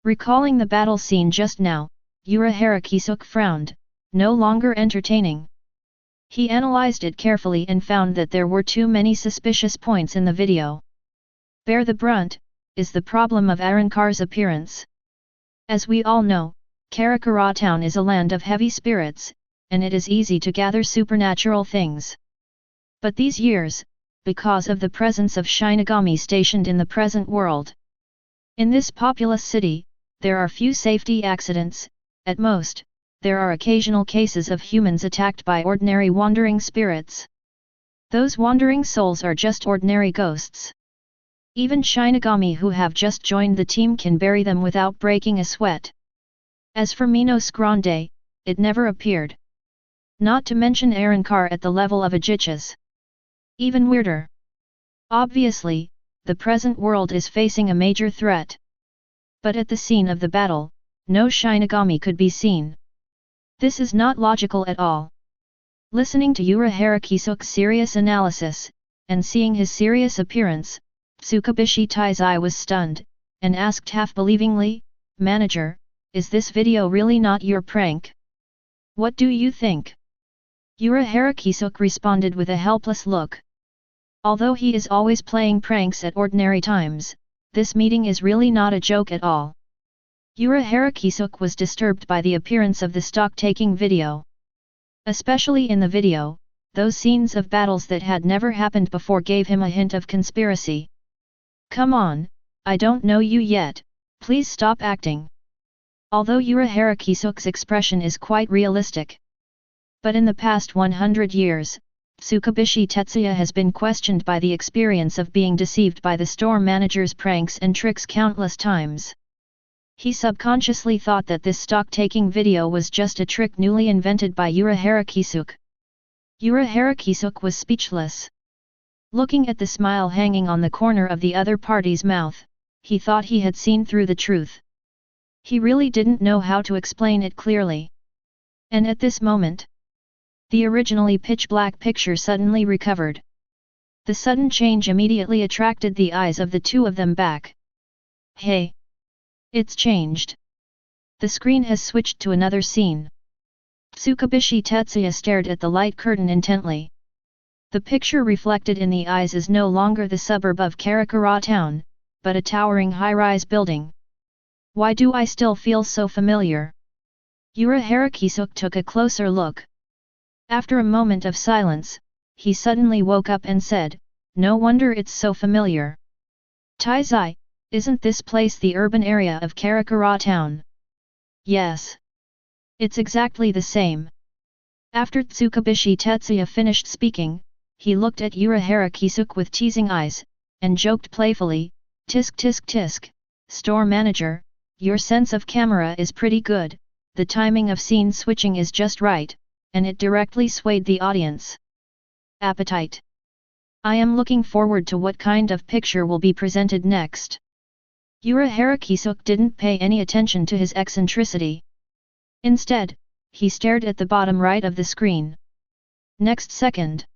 Recalling the battle scene just now, Urahara Kisuke frowned, no longer entertaining. He analyzed it carefully and found that there were too many suspicious points in the video. Bear the brunt, is the problem of Arankar's appearance. As we all know, Karakura Town is a land of heavy spirits, and it is easy to gather supernatural things. But these years, because of the presence of Shinigami stationed in the present world. In this populous city, there are few safety accidents, at most, there are occasional cases of humans attacked by ordinary wandering spirits. Those wandering souls are just ordinary ghosts. Even Shinigami who have just joined the team can bury them without breaking a sweat. As for Minos Grande, it never appeared. Not to mention Arankar at the level of Ajichas. Even weirder. Obviously, the present world is facing a major threat. But at the scene of the battle, no Shinigami could be seen. This is not logical at all. Listening to Urahara Kisuke's serious analysis, and seeing his serious appearance, Tsukubishi Taizai was stunned, and asked half-believingly, "Manager, is this video really not your prank? What do you think?" Urahara Kisuke responded with a helpless look. Although he is always playing pranks at ordinary times, this meeting is really not a joke at all. Urahara Kisuke was disturbed by the appearance of the stock-taking video. Especially in the video, those scenes of battles that had never happened before gave him a hint of conspiracy. "Come on, I don't know you yet, please stop acting." Although Urahara Kisuke's expression is quite realistic. But in the past 100 years, Tsukubishi Tetsuya has been questioned by the experience of being deceived by the store manager's pranks and tricks countless times. He subconsciously thought that this stock-taking video was just a trick newly invented by Urahara Kisuke. Urahara Kisuke was speechless. Looking at the smile hanging on the corner of the other party's mouth, he thought he had seen through the truth. He really didn't know how to explain it clearly. And at this moment, the originally pitch-black picture suddenly recovered. The sudden change immediately attracted the eyes of the two of them back. Hey! It's changed. The screen has switched to another scene. Tsukubishi Tetsuya stared at the light curtain intently. The picture reflected in the eyes is no longer the suburb of Karakura town, but a towering high-rise building. Why do I still feel so familiar? Urahara Kisuke took a closer look. After a moment of silence, he suddenly woke up and said, "No wonder it's so familiar. Taizai, isn't this place the urban area of Karakura town?" "Yes. It's exactly the same." After Tsukubishi Tetsuya finished speaking, he looked at Urahara Kisuke with teasing eyes, and joked playfully, "Tisk tisk tisk, store manager, your sense of camera is pretty good, the timing of scene switching is just right, and it directly swayed the audience. Appetite. I am looking forward to what kind of picture will be presented next." Urahara Kisuke didn't pay any attention to his eccentricity. Instead, he stared at the bottom right of the screen. Next second,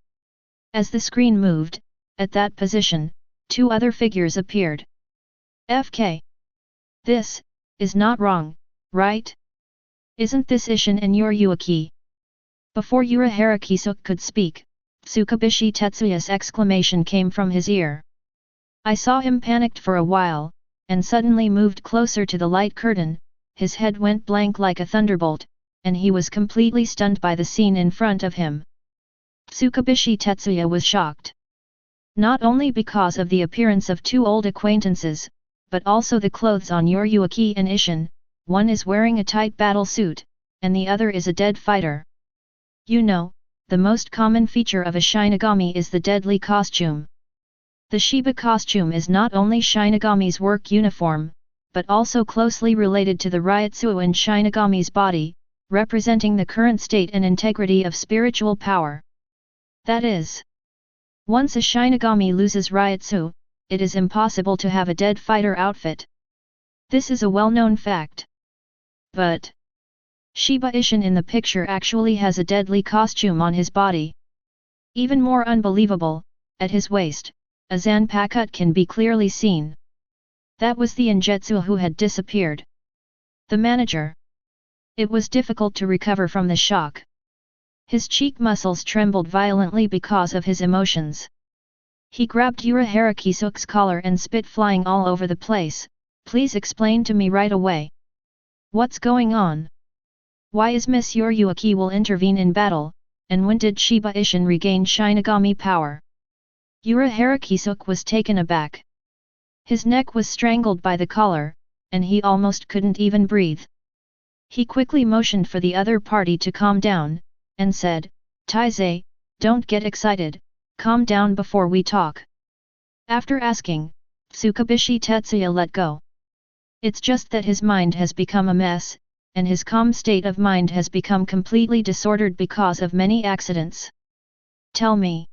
as the screen moved, at that position, two other figures appeared. FK. This is not wrong, right? Isn't this Isshin and Yuaki? Before Urahara Kisuke could speak, Tsukubishi Tetsuya's exclamation came from his ear. I saw him panicked for a while, and suddenly moved closer to the light curtain. His head went blank like a thunderbolt, and he was completely stunned by the scene in front of him. Tsukubishi Tetsuya was shocked. Not only because of the appearance of two old acquaintances, but also the clothes on Yuaki and Isshin. One is wearing a tight battle suit, and the other is a dead fighter. You know, the most common feature of a Shinigami is the deadly costume. The Shiba costume is not only Shinigami's work uniform, but also closely related to the Ryutsu in Shinigami's body, representing the current state and integrity of spiritual power. That is, once a Shinigami loses Ryutsu, it is impossible to have a dead fighter outfit. This is a well-known fact. But Shiba Isshin in the picture actually has a deadly costume on his body. Even more unbelievable, at his waist, a zanpakut can be clearly seen. That was the Ingetsu who had disappeared. The manager. It was difficult to recover from the shock. His cheek muscles trembled violently because of his emotions. He grabbed Urahara Kisuke's collar and spit flying all over the place. Please explain to me right away. What's going on? Why is Miss Yuaki will intervene in battle, and when did Shiba Isshin regain Shinigami power? Urahara Kisuke was taken aback. His neck was strangled by the collar, and he almost couldn't even breathe. He quickly motioned for the other party to calm down, and said, Taizai, don't get excited, calm down before we talk. After asking, Tsukubishi Tetsuya let go. It's just that his mind has become a mess, and his calm state of mind has become completely disordered because of many accidents. Tell me.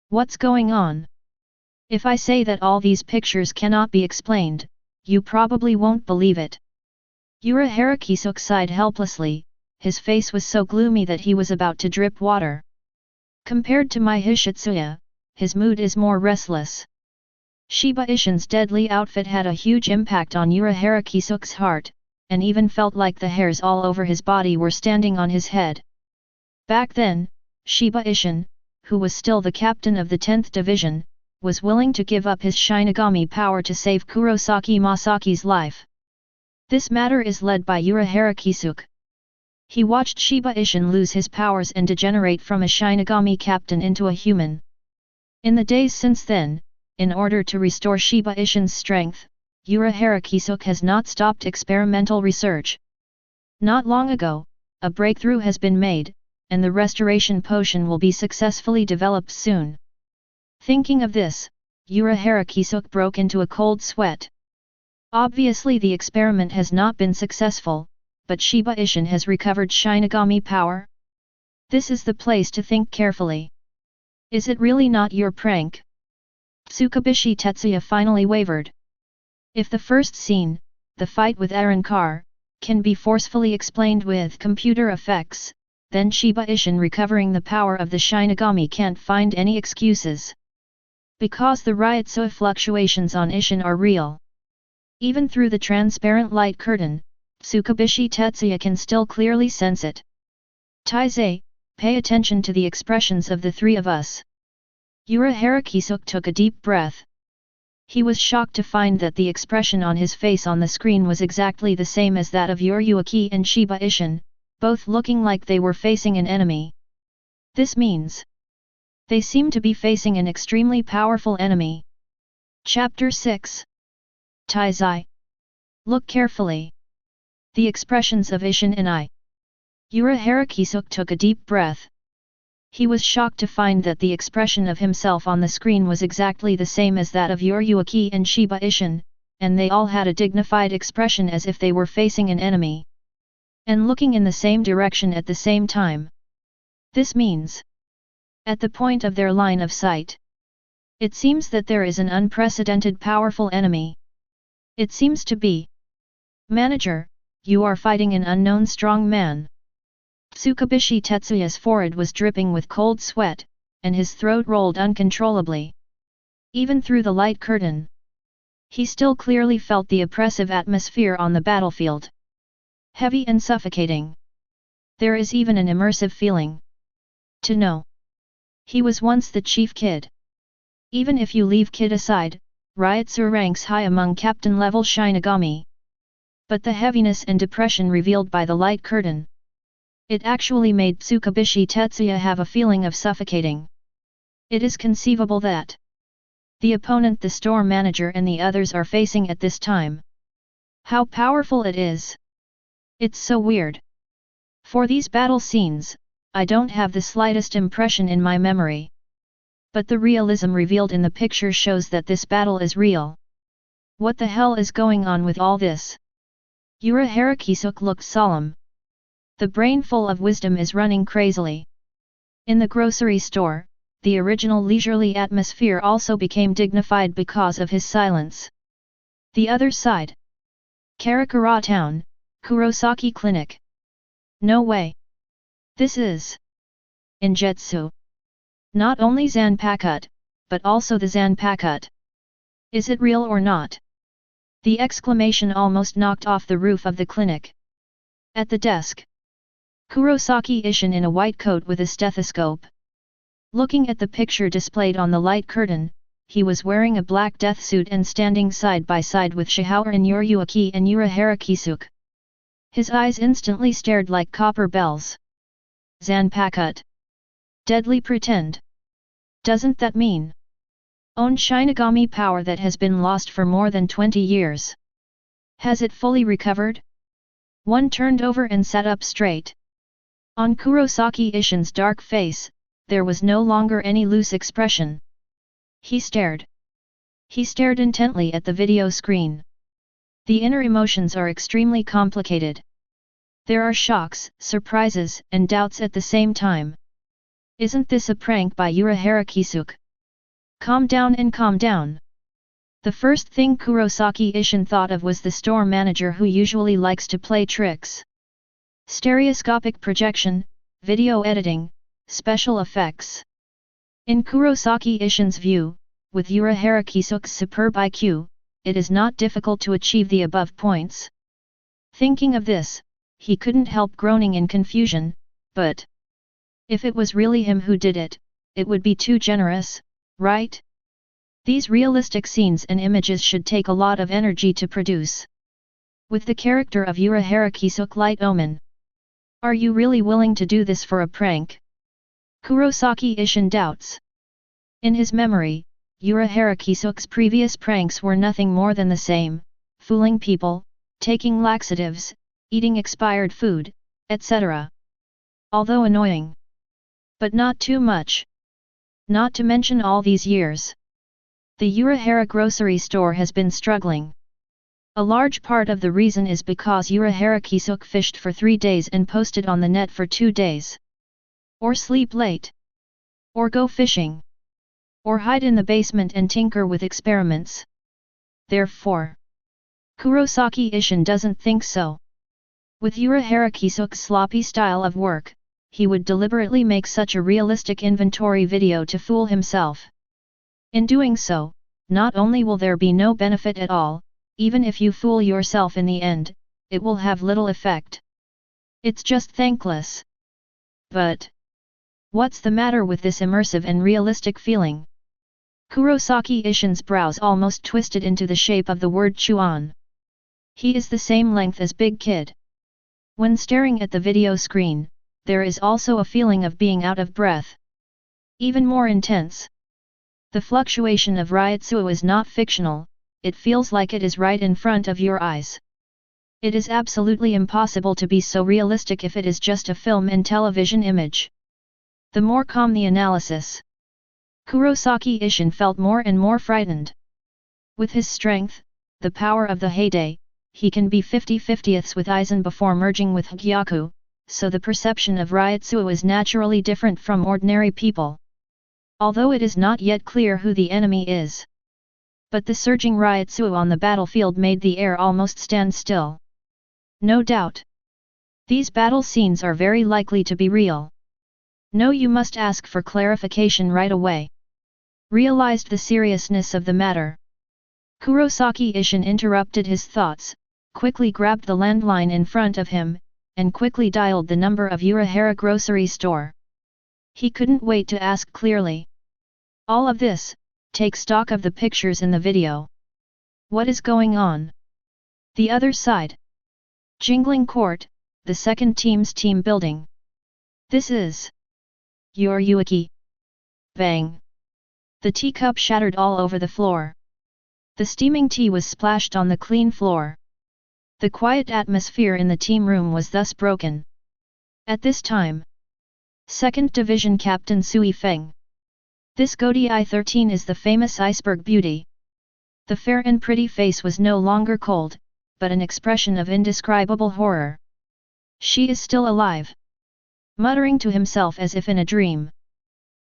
What's going on? If I say that all these pictures cannot be explained, you probably won't believe it. Urahara Kisuke sighed helplessly, his face was so gloomy that he was about to drip water. Compared to my Hishitsuya, his mood is more restless. Shiba Isshin's deadly outfit had a huge impact on Urahara Kisuke's heart, and even felt like the hairs all over his body were standing on his head. Back then, Shiba Isshin, who was still the captain of the 10th Division, was willing to give up his Shinigami power to save Kurosaki Masaki's life. This matter is led by Urahara Kisuke. He watched Shiba Isshin lose his powers and degenerate from a Shinigami captain into a human. In the days since then, in order to restore Shiba Isshin's strength, Urahara Kisuke has not stopped experimental research. Not long ago, a breakthrough has been made, and the restoration potion will be successfully developed soon. Thinking of this, Urahara Kisuke broke into a cold sweat. Obviously the experiment has not been successful, but Shiba Ishin has recovered Shinigami power? This is the place to think carefully. Is it really not your prank? Tsukubishi Tetsuya finally wavered. If the first scene, the fight with Arankar, can be forcefully explained with computer effects, then Shiba Ishin recovering the power of the Shinigami can't find any excuses. Because the Ryotsu fluctuations on Ishin are real. Even through the transparent light curtain, Tsukubishi Tetsuya can still clearly sense it. Taizai, pay attention to the expressions of the three of us. Urahara Kisuke took a deep breath. He was shocked to find that the expression on his face on the screen was exactly the same as that of Yuruaki and Shiba Ishin, both looking like they were facing an enemy. This means they seem to be facing an extremely powerful enemy. Chapter 6. Taizai. Look carefully. The expressions of Ishin and I. Urahara Kisuke took a deep breath. He was shocked to find that the expression of himself on the screen was exactly the same as that of Yuruaki and Shiba Ishin, and they all had a dignified expression as if they were facing an enemy. And looking in the same direction at the same time. This means at the point of their line of sight. It seems that there is an unprecedented powerful enemy. It seems to be. Manager, you are fighting an unknown strong man. Tsukubishi Tetsuya's forehead was dripping with cold sweat, and his throat rolled uncontrollably. Even through the light curtain, he still clearly felt the oppressive atmosphere on the battlefield. Heavy and suffocating. There is even an immersive feeling. To know. He was once the chief kid. Even if you leave kid aside, Ryotsu ranks high among captain-level Shinigami. But the heaviness and depression revealed by the light curtain. It actually made Tsukubishi Tetsuya have a feeling of suffocating. It is conceivable that the opponent the store manager and the others are facing at this time. How powerful it is! It's so weird. For these battle scenes, I don't have the slightest impression in my memory. But the realism revealed in the picture shows that this battle is real. What the hell is going on with all this? Urahara Kisuke looked solemn. The brain full of wisdom is running crazily. In the grocery store, the original leisurely atmosphere also became dignified because of his silence. The other side. Karakura Town, Kurosaki Clinic. No way. This is Injetsu. Not only Zanpakuto, but also the Zanpakuto. Is it real or not? The exclamation almost knocked off the roof of the clinic. At the desk, Kurosaki Ishin in a white coat with a stethoscope. Looking at the picture displayed on the light curtain, he was wearing a black death suit and standing side by side with Shihaoer and Yuruaki and Urahara Kisuke. His eyes instantly stared like copper bells. Zanpakuto. Deadly pretend. Doesn't that mean own Shinigami power that has been lost for more than 20 years? Has it fully recovered? One turned over and sat up straight. On Kurosaki Ishin's dark face, there was no longer any loose expression. He stared. He stared intently at the video screen. The inner emotions are extremely complicated. There are shocks, surprises, and doubts at the same time. Isn't this a prank by Urahara Kisuke? Calm down and calm down. The first thing Kurosaki Ishin thought of was the store manager who usually likes to play tricks. Stereoscopic projection, video editing, special effects. In Kurosaki Ishin's view, with Urahara Kisuke's superb IQ, it is not difficult to achieve the above points. Thinking of this, he couldn't help groaning in confusion, but if it was really him who did it, it would be too generous, right? These realistic scenes and images should take a lot of energy to produce. With the character of Urahara Kisuke Light Omen. Are you really willing to do this for a prank? Kurosaki Ishin doubts. In his memory, Urahara Kisuke's previous pranks were nothing more than the same, fooling people, taking laxatives, eating expired food, etc. Although annoying. But not too much. Not to mention all these years. The Urahara grocery store has been struggling. A large part of the reason is because Yuhabach Kisuke fished for 3 days and posted on the net for 2 days. Or sleep late. Or go fishing. Or hide in the basement and tinker with experiments. Therefore, Kurosaki Ishin doesn't think so. With Yuhabach Kisuke's sloppy style of work, he would deliberately make such a realistic inventory video to fool himself. In doing so, not only will there be no benefit at all, even if you fool yourself in the end, it will have little effect. It's just thankless. But what's the matter with this immersive and realistic feeling? Kurosaki Ishin's brows almost twisted into the shape of the word Chuan. He is the same length as Big Kid. When staring at the video screen, there is also a feeling of being out of breath. Even more intense. The fluctuation of Ryutsuo is not fictional, it feels like it is right in front of your eyes. It is absolutely impossible to be so realistic if it is just a film and television image. The more calm the analysis, Kurosaki Ishin felt more and more frightened. With his strength, the power of the heyday, he can be 50/50ths with Aizen before merging with Hōgyoku, so the perception of Ryutsuo is naturally different from ordinary people. Although it is not yet clear who the enemy is. But the surging Ryutsuo on the battlefield made the air almost stand still. No doubt. These battle scenes are very likely to be real. No, you must ask for clarification right away. Realized the seriousness of the matter. Kurosaki Ishin interrupted his thoughts, quickly grabbed the landline in front of him, and quickly dialed the number of Yuhabach grocery store. He couldn't wait to ask clearly. All of this, take stock of the pictures in the video. What is going on? The other side. Jingling Court, the second team's team building. This is Yuhabach. Bang. The teacup shattered all over the floor. The steaming tea was splashed on the clean floor. The quiet atmosphere in the team room was thus broken. At this time, 2nd Division Captain Sui Feng. This Gotei 13 is the famous iceberg beauty. The fair and pretty face was no longer cold, but an expression of indescribable horror. She is still alive. Muttering to himself as if in a dream.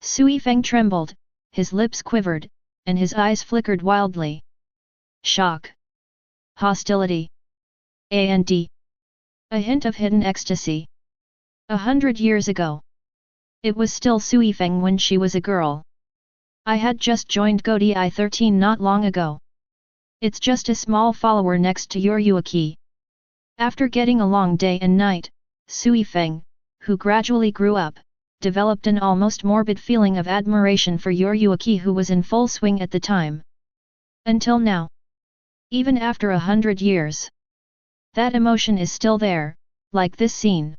Sui Feng trembled, his lips quivered, and his eyes flickered wildly. Shock. Hostility. And a hint of hidden ecstasy. 100 years ago. It was still Sui Feng when she was a girl. I had just joined Gotei 13 not long ago. It's just a small follower next to Yuhabach. After getting a long day and night, Sui Feng, who gradually grew up, developed an almost morbid feeling of admiration for Yuhabach, who was in full swing at the time. Until now. Even after 100 years. That emotion is still there, like this scene.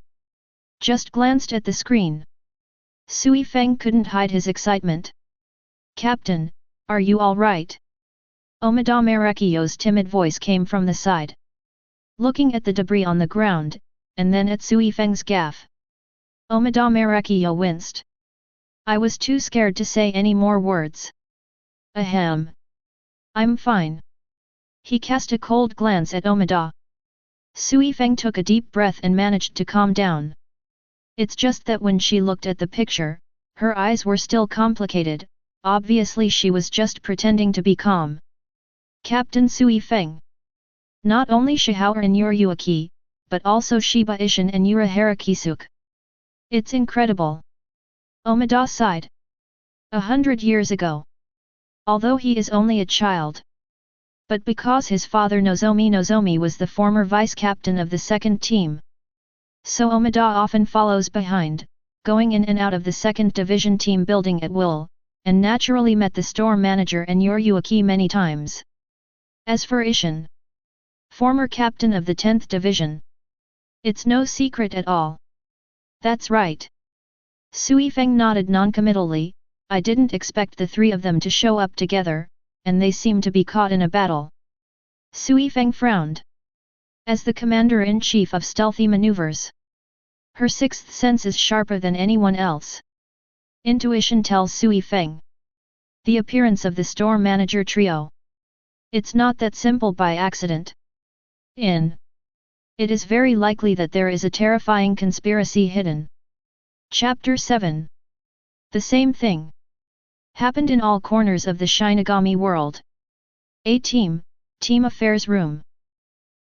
Just glanced at the screen. Sui Feng couldn't hide his excitement. Captain, are you all right? Omida Marekio's timid voice came from the side. Looking at the debris on the ground, and then at Sui Feng's gaff. Omida Marekio winced. I was too scared to say any more words. Ahem. I'm fine. He cast a cold glance at Omida. Sui Feng took a deep breath and managed to calm down. It's just that when she looked at the picture, her eyes were still complicated, obviously she was just pretending to be calm. Captain Sui Feng. Not only Shihao and Yuhabach, but also Shiba Ishin and Yuhabach Kisuke. It's incredible. Omida sighed. 100 years ago. Although he is only a child. But because his father Nozomi was the former vice-captain of the second team. So Omida often follows behind, going in and out of the 2nd Division team building at will, and naturally met the store manager and Yuhabach many times. As for Ishin, former captain of the 10th Division. It's no secret at all. That's right. Sui Feng nodded noncommittally. I didn't expect the three of them to show up together, and they seem to be caught in a battle. Sui Feng frowned. As the commander-in-chief of stealthy maneuvers, her sixth sense is sharper than anyone else. Intuition tells Sui Feng. The appearance of the store manager trio. It's not that simple by accident. in. It is very likely that there is a terrifying conspiracy hidden. Chapter 7. The same thing happened in all corners of the Shinigami world. A team affairs room.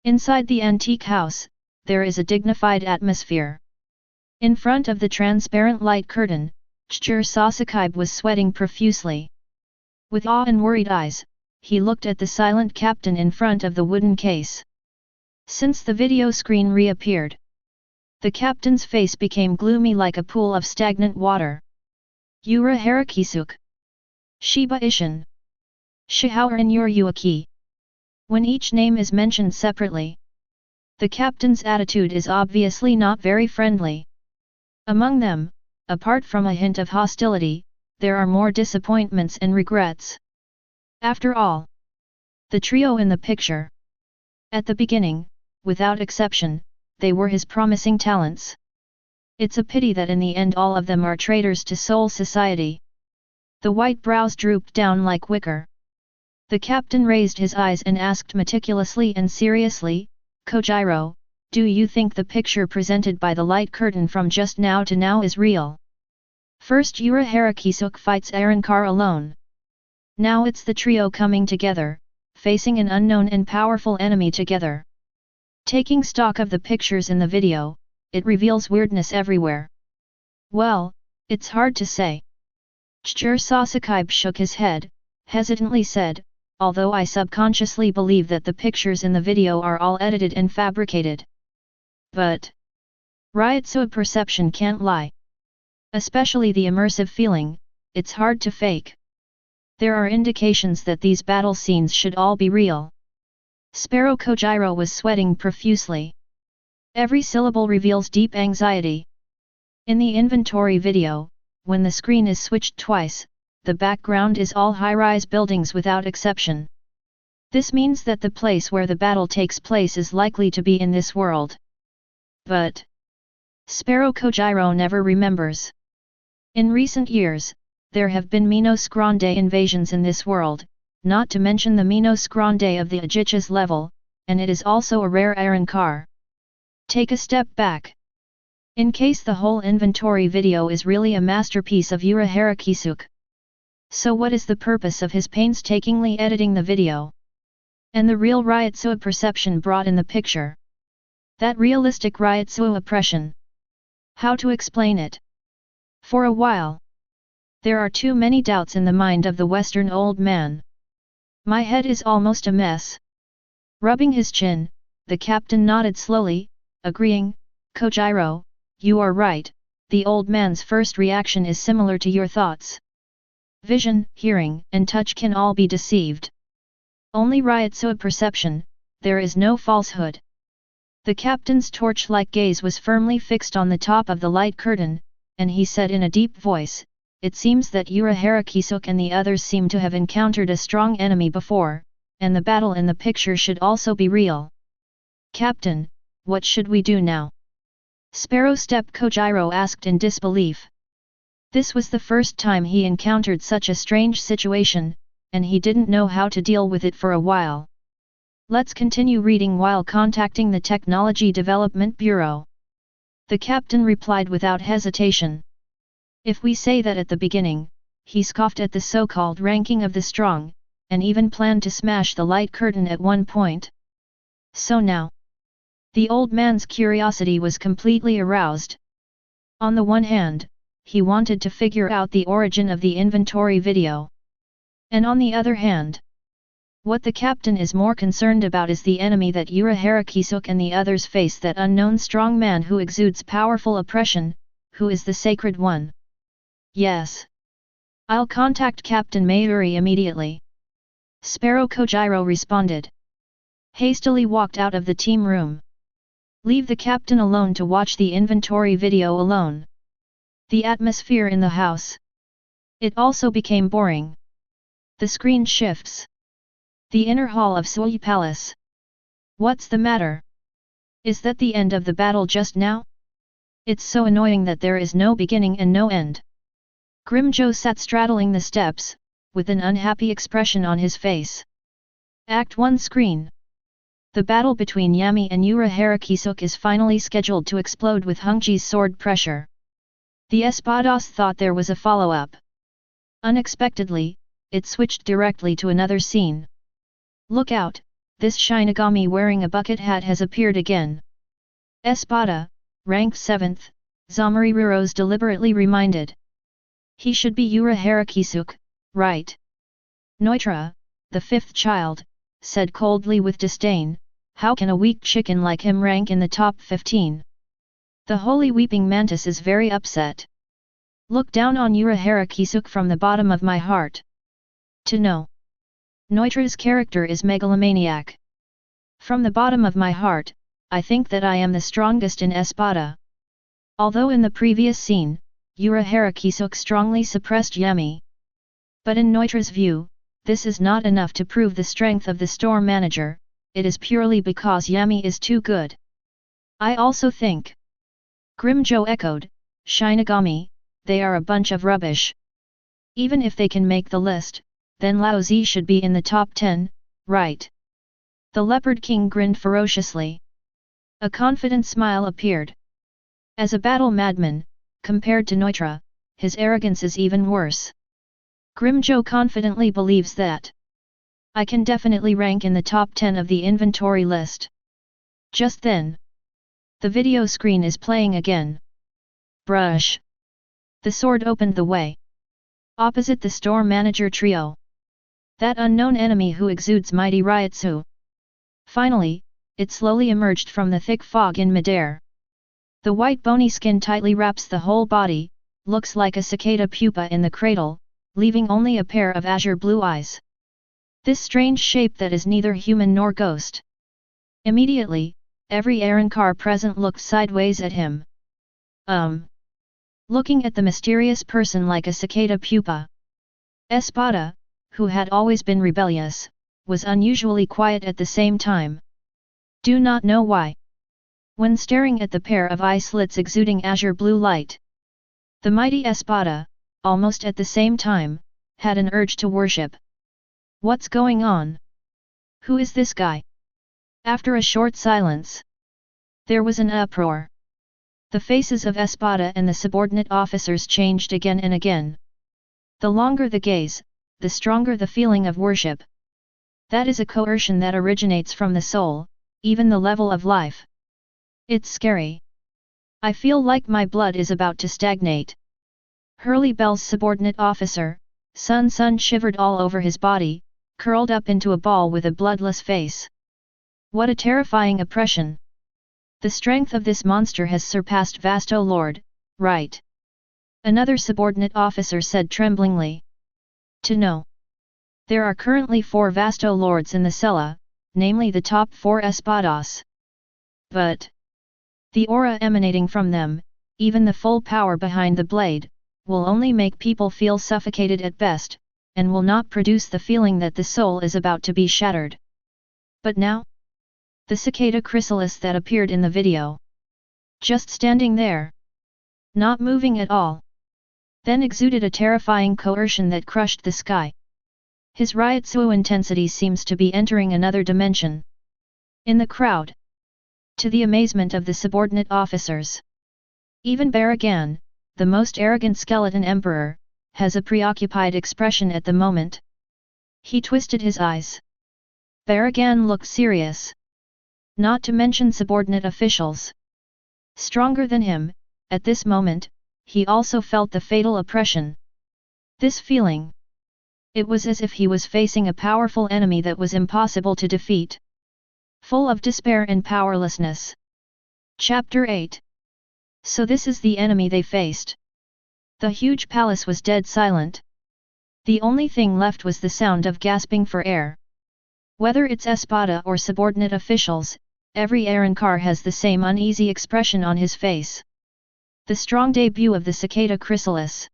Inside the antique house, there is a dignified atmosphere. In front of the transparent light curtain, Sōsuke was sweating profusely. With awe and worried eyes, he looked at the silent captain in front of the wooden case. Since the video screen reappeared, the captain's face became gloomy like a pool of stagnant water. Yura Harakisuke. Shiba Ishin. Shihaoren Yuaki. When each name is mentioned separately, the captain's attitude is obviously not very friendly. Among them, apart from a hint of hostility, there are more disappointments and regrets. After all, the trio in the picture. At the beginning, without exception, they were his promising talents. It's a pity that in the end all of them are traitors to Soul Society. The white brows drooped down like wicker. The captain raised his eyes and asked meticulously and seriously, Kojiro, do you think the picture presented by the light curtain from just now to now is real? First Yura Harakisuke fights Arankar alone. Now it's the trio coming together, facing an unknown and powerful enemy together. Taking stock of the pictures in the video, it reveals weirdness everywhere. Well, it's hard to say. Sōsuke shook his head, hesitantly said, although I subconsciously believe that the pictures in the video are all edited and fabricated. But Ryutsu perception can't lie. Especially the immersive feeling, it's hard to fake. There are indications that these battle scenes should all be real. Sparrow Kojiro was sweating profusely. Every syllable reveals deep anxiety. In the inventory video, when the screen is switched twice, the background is all high-rise buildings without exception. This means that the place where the battle takes place is likely to be in this world. But Sparrow Kojiro never remembers. In recent years, there have been Minos Grande invasions in this world, not to mention the Minos Grande of the Ajichas level, and it is also a rare Arankar. Take a step back. In case the whole inventory video is really a masterpiece of Yura Harakisuke. So what is the purpose of his painstakingly editing the video? And the real Ryutsu perception brought in the picture. That realistic Ryutsu oppression. How to explain it? For a while, there are too many doubts in the mind of the Western old man. My head is almost a mess. Rubbing his chin, the captain nodded slowly, agreeing, Kojiro, you are right, the old man's first reaction is similar to your thoughts. Vision, hearing, and touch can all be deceived. Only Ryutsu perception, there is no falsehood. The captain's torch-like gaze was firmly fixed on the top of the light curtain, and he said in a deep voice, it seems that Yura Harakisuke and the others seem to have encountered a strong enemy before, and the battle in the picture should also be real. Captain, what should we do now? Sparrow Step Kojiro asked in disbelief. This was the first time he encountered such a strange situation, and he didn't know how to deal with it for a while. Let's continue reading while contacting the Technology Development Bureau. The captain replied without hesitation. If we say that at the beginning, he scoffed at the so-called ranking of the strong, and even planned to smash the light curtain at one point. So now, the old man's curiosity was completely aroused. On the one hand, he wanted to figure out the origin of the inventory video. And on the other hand, what the captain is more concerned about is the enemy that Yura Harakisuke and the others face, that unknown strong man who exudes powerful oppression, who is the Sacred One. Yes. I'll contact Captain Mayuri immediately. Sparrow Kojiro responded. Hastily walked out of the team room. Leave the captain alone to watch the inventory video alone. The atmosphere in the house. It also became boring. The screen shifts. The inner hall of Sui Palace. What's the matter? Is that the end of the battle just now? It's so annoying that there is no beginning and no end. Grimjo sat straddling the steps, with an unhappy expression on his face. Act 1 screen. The battle between Yami and Uraharakisuk is finally scheduled to explode with Hongji's sword pressure. The Espadas thought there was a follow-up. Unexpectedly, it switched directly to another scene. Look out, this Shinigami wearing a bucket hat has appeared again. Espada, ranked 7th, Zamariruros deliberately reminded. He should be Uraharakisuk, right? Noitra, the 5th child, said coldly with disdain, how can a weak chicken like him rank in the top 15? The holy weeping mantis is very upset. Look down on Uraharakisuk from the bottom of my heart. To know. Noitra's character is megalomaniac. From the bottom of my heart, I think that I am the strongest in Espada. Although in the previous scene, Uraharakisuk strongly suppressed Yami. But in Noitra's view, this is not enough to prove the strength of the store manager, it is purely because Yami is too good. I also think. Grimjo echoed, Shinigami, they are a bunch of rubbish. Even if they can make the list, then Lao Zi should be in the top 10, right? The Leopard King grinned ferociously. A confident smile appeared. As a battle madman, compared to Noitra, his arrogance is even worse. Grimjo confidently believes that I can definitely rank in the top 10 of the inventory list. Just then, the video screen is playing again. Brush. The sword opened the way. Opposite the store manager trio. That unknown enemy who exudes mighty Ryutsu. Finally, it slowly emerged from the thick fog in midair. The white bony skin tightly wraps the whole body, looks like a cicada pupa in the cradle, leaving only a pair of azure blue eyes. This strange shape that is neither human nor ghost. Immediately, every Arrancar present looked sideways at him. Looking at the mysterious person like a cicada pupa. Espada, who had always been rebellious, was unusually quiet at the same time. Do not know why. When staring at the pair of eye slits exuding azure blue light, the mighty Espada, almost at the same time, had an urge to worship. What's going on? Who is this guy? After a short silence, there was an uproar. The faces of Espada and the subordinate officers changed again and again. The longer the gaze, the stronger the feeling of worship. That is a coercion that originates from the soul, even the level of life. It's scary. I feel like my blood is about to stagnate. Hurley Bell's subordinate officer, Sun Sun shivered all over his body, curled up into a ball with a bloodless face. What a terrifying oppression! The strength of this monster has surpassed Vasto Lord, right? Another subordinate officer said tremblingly. To know. There are currently 4 Vasto Lords in the cella, namely the top 4 Espadas. But the aura emanating from them, even the full power behind the blade, will only make people feel suffocated at best, and will not produce the feeling that the soul is about to be shattered. But now? The cicada chrysalis that appeared in the video. Just standing there. Not moving at all. Then exuded a terrifying coercion that crushed the sky. His Ryutsu intensity seems to be entering another dimension. In the crowd. To the amazement of the subordinate officers. Even Baragan, the most arrogant skeleton emperor, has a preoccupied expression at the moment. He twisted his eyes. Baragan looked serious. Not to mention subordinate officials. Stronger than him, at this moment, he also felt the fatal oppression. This feeling. It was as if he was facing a powerful enemy that was impossible to defeat. Full of despair and powerlessness. Chapter 8. So this is the enemy they faced. The huge palace was dead silent. The only thing left was the sound of gasping for air. Whether it's Espada or subordinate officials, every Arrancar has the same uneasy expression on his face. The strong debut of the cicada chrysalis.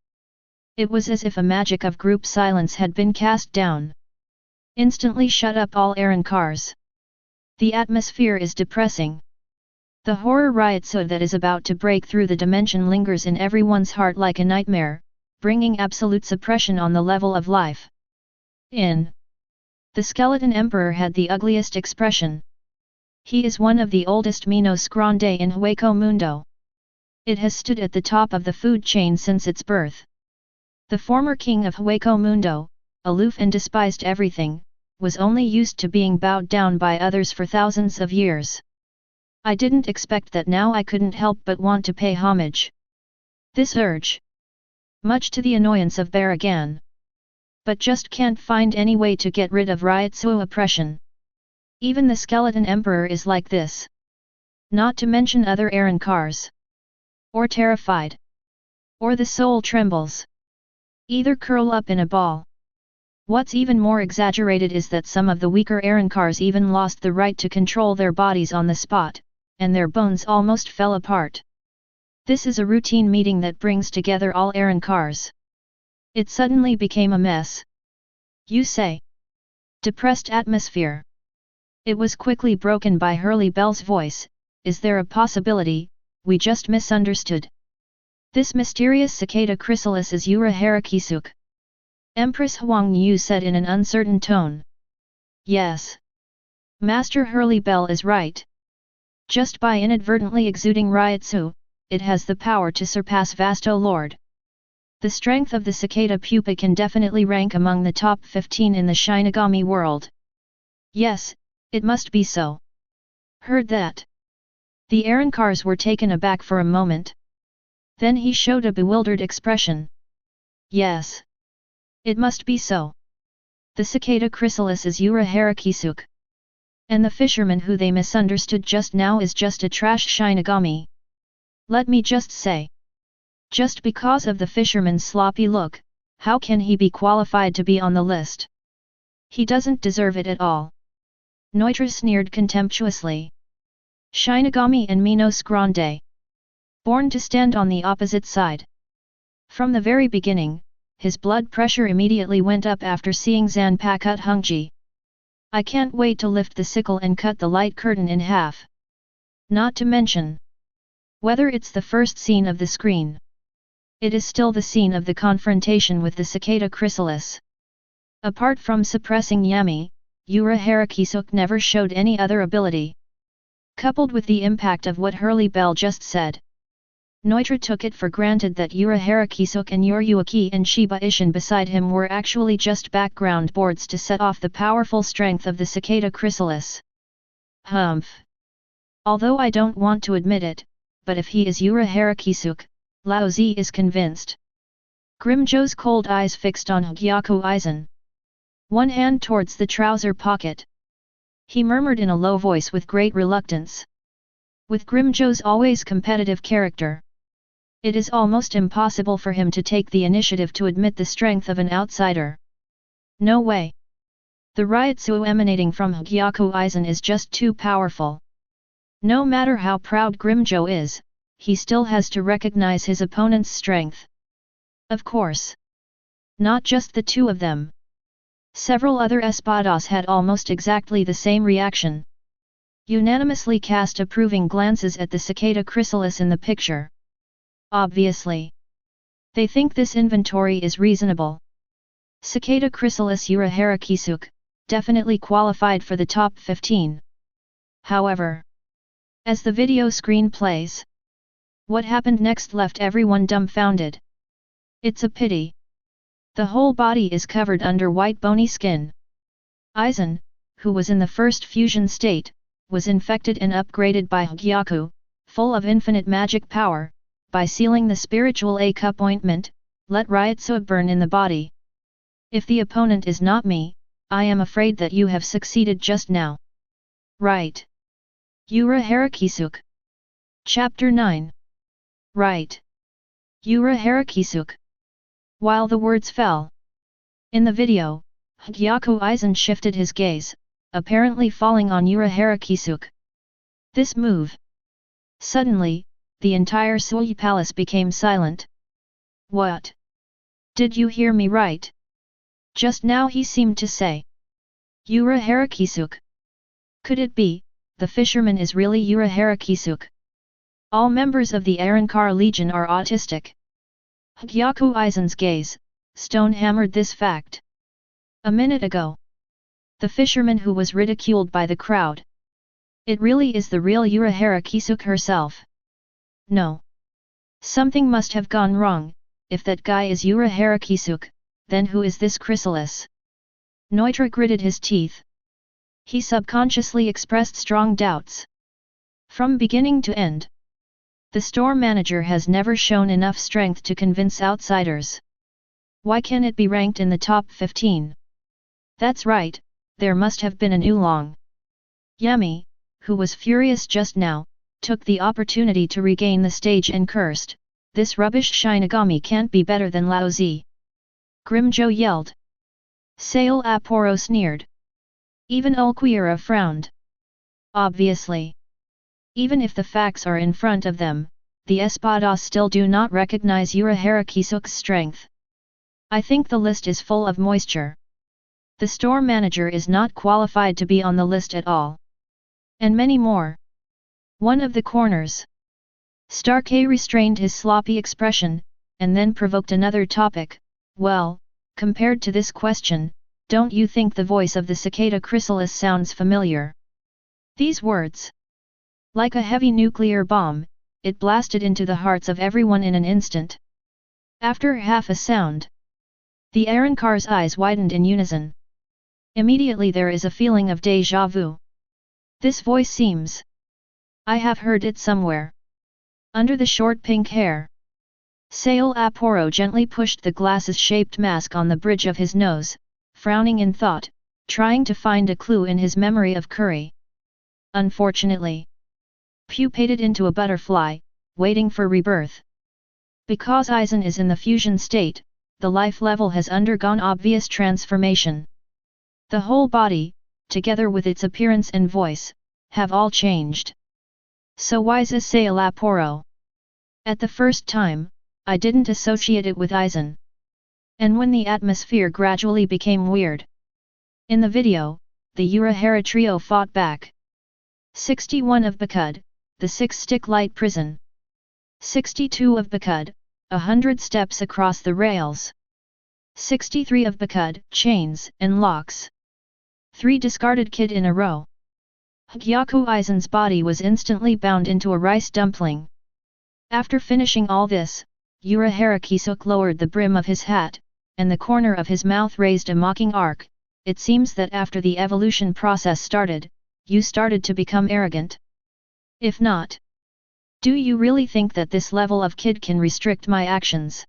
It was as if a magic of group silence had been cast down. Instantly shut up all Arrancars. The atmosphere is depressing. The horror Ryutsu that is about to break through the dimension lingers in everyone's heart like a nightmare, bringing absolute suppression on the level of life. The skeleton emperor had the ugliest expression. He is one of the oldest minos grande in Hueco Mundo. It has stood at the top of the food chain since its birth. The former king of Hueco Mundo, aloof and despised everything, was only used to being bowed down by others for thousands of years. I didn't expect that now I couldn't help but want to pay homage. This urge. Much to the annoyance of Baragan. But just can't find any way to get rid of Ryotsuo oppression. Even the skeleton emperor is like this. Not to mention other Arankars. Or terrified. Or the soul trembles. Either curl up in a ball. What's even more exaggerated is that some of the weaker Arankars even lost the right to control their bodies on the spot, and their bones almost fell apart. This is a routine meeting that brings together all Arankars. It suddenly became a mess. You say. Depressed atmosphere. It was quickly broken by Hurley Bell's voice. Is there a possibility, we just misunderstood? This mysterious cicada chrysalis is Yura Harakisuk. Empress Huang Yu said in an uncertain tone. Yes. Master Hurley Bell is right. Just by inadvertently exuding Ryotsu, it has the power to surpass Vasto Lord. The strength of the cicada pupa can definitely rank among the top 15 in the Shinigami world. Yes, it must be so. Heard that. The Arankars were taken aback for a moment. Then he showed a bewildered expression. Yes. It must be so. The cicada chrysalis is Yura Harakisuk. And the fisherman who they misunderstood just now is just a trash Shinigami. Let me just say. Just because of the fisherman's sloppy look, how can he be qualified to be on the list? He doesn't deserve it at all. Neutra sneered contemptuously. Shinigami and Minos Grande. Born to stand on the opposite side. From the very beginning, his blood pressure immediately went up after seeing Zanpakuta Hungji. I can't wait to lift the sickle and cut the light curtain in half. Not to mention. Whether it's the first scene of the screen. It is still the scene of the confrontation with the cicada chrysalis. Apart from suppressing Yami, Yura Harakisuk never showed any other ability. Coupled with the impact of what Hurley Bell just said. Neutra took it for granted that Yura Harakisuk and Yuruaki and Shiba Ishin beside him were actually just background boards to set off the powerful strength of the cicada chrysalis. Humph. Although I don't want to admit it, but if he is Yura Harakisuk, Lao Zi is convinced. Grimjo's cold eyes fixed on Hōgyoku Aizen. One hand towards the trouser pocket. He murmured in a low voice with great reluctance. With Grimjo's always competitive character, it is almost impossible for him to take the initiative to admit the strength of an outsider. No way. The Ryotsu emanating from Hōgyoku Aizen is just too powerful. No matter how proud Grimjo is, he still has to recognize his opponent's strength. Of course. Not just the two of them. Several other espadas had almost exactly the same reaction. Unanimously cast approving glances at the cicada chrysalis in the picture. Obviously. They think this inventory is reasonable. Cicada chrysalis Yura Harakisuk, definitely qualified for the top 15. However, as the video screen plays, what happened next left everyone dumbfounded. It's a pity. The whole body is covered under white bony skin. Aizen, who was in the first fusion state, was infected and upgraded by Hōgyoku, full of infinite magic power, by sealing the spiritual A-cup ointment, let Ryotsu burn in the body. If the opponent is not me, I am afraid that you have succeeded just now. Right. Yura Harakisuk. Chapter 9. Right. Yura Harakisuk. While the words fell in the video, Hōgyoku Aizen shifted his gaze, apparently falling on Yura Harakisuk. This move. Suddenly, the entire Sui palace became silent. What? Did you hear me right? Just now he seemed to say. Yura Harakisuk. Could it be, the fisherman is really Yura Harakisuk? All members of the Arankar Legion are autistic. Hōgyoku Aizen's gaze, stone-hammered this fact. A minute ago. The fisherman who was ridiculed by the crowd. It really is the real Urahara Kisuke herself. No. Something must have gone wrong. If that guy is Urahara Kisuke, then who is this chrysalis? Noitra gritted his teeth. He subconsciously expressed strong doubts. From beginning to end, the store manager has never shown enough strength to convince outsiders. Why can't it be ranked in the top 15? That's right, there must have been an oolong. Yami, who was furious just now, took the opportunity to regain the stage and cursed, "This rubbish Shinigami can't be better than Laozi." Grimjo yelled. Sail Aporo sneered. Even Ulquiera frowned. Obviously. Even if the facts are in front of them, the Espadas still do not recognize Urahara Kisuke's strength. I think the list is full of moisture. The store manager is not qualified to be on the list at all. And many more. One of the corners. Starkey restrained his sloppy expression, and then provoked another topic. Well, compared to this question, don't you think the voice of the cicada chrysalis sounds familiar? These words. Like a heavy nuclear bomb, it blasted into the hearts of everyone in an instant. After half a sound, the Arrancar's eyes widened in unison. Immediately there is a feeling of déjà vu. This voice seems. I have heard it somewhere. Under the short pink hair. Sail Aporo gently pushed the glasses-shaped mask on the bridge of his nose, frowning in thought, trying to find a clue in his memory of curry. Unfortunately, pupated into a butterfly, waiting for rebirth. Because Aizen is in the fusion state, the life level has undergone obvious transformation. The whole body, together with its appearance and voice, have all changed. So wise is Sail Aporo. At the first time, I didn't associate it with Aizen. And when the atmosphere gradually became weird. In the video, the Urahara trio fought back. 61 of Bakud, the 6-stick light prison. 62 of Bakud, 100 steps across the rails. 63 of Bakud, chains and locks. 3 discarded kid in a row. Hōgyoku Aizen's body was instantly bound into a rice dumpling. After finishing all this, Urahara Kisuke lowered the brim of his hat, and the corner of his mouth raised a mocking arc. It seems that after the evolution process started, you started to become arrogant. If not, do you really think that this level of kid can restrict my actions?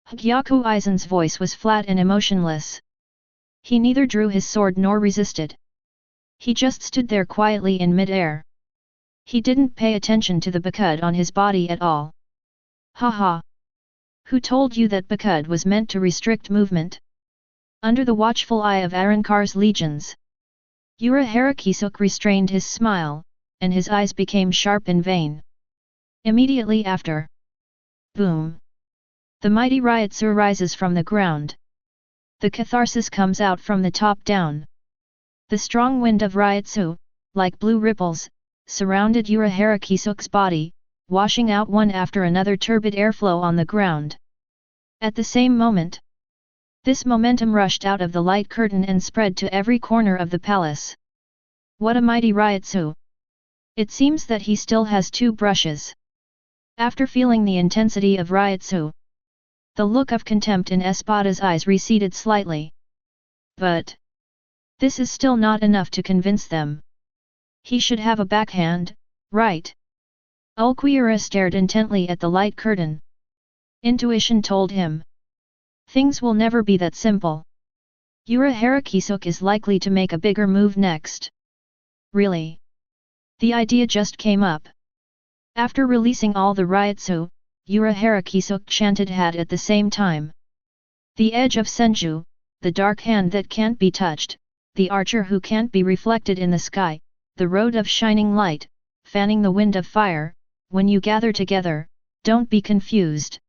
Hōgyoku Aizen's voice was flat and emotionless. He neither drew his sword nor resisted. He just stood there quietly in mid-air. He didn't pay attention to the Bakud on his body at all. Haha. Who told you that Bakud was meant to restrict movement? Under the watchful eye of Arrancar's legions. Urahara Kisuke restrained his smile, and his eyes became sharp and vain. Immediately after. Boom. The mighty Ryotsu rises from the ground. The catharsis comes out from the top down. The strong wind of Ryotsu, like blue ripples, surrounded Urahara Kisuke's body, washing out one after another turbid airflow on the ground. At the same moment, this momentum rushed out of the light curtain and spread to every corner of the palace. What a mighty Ryotsu! It seems that he still has 2 brushes. After feeling the intensity of Ryotsu, the look of contempt in Espada's eyes receded slightly. But this is still not enough to convince them. He should have a backhand, right? Ulquiera stared intently at the light curtain. Intuition told him. Things will never be that simple. Urahara Kisuke is likely to make a bigger move next. Really? The idea just came up. After releasing all the Ryotsu, Urahara Kisuke chanted had at the same time. The edge of Senju, the dark hand that can't be touched, the archer who can't be reflected in the sky, the road of shining light, fanning the wind of fire. When you gather together, don't be confused.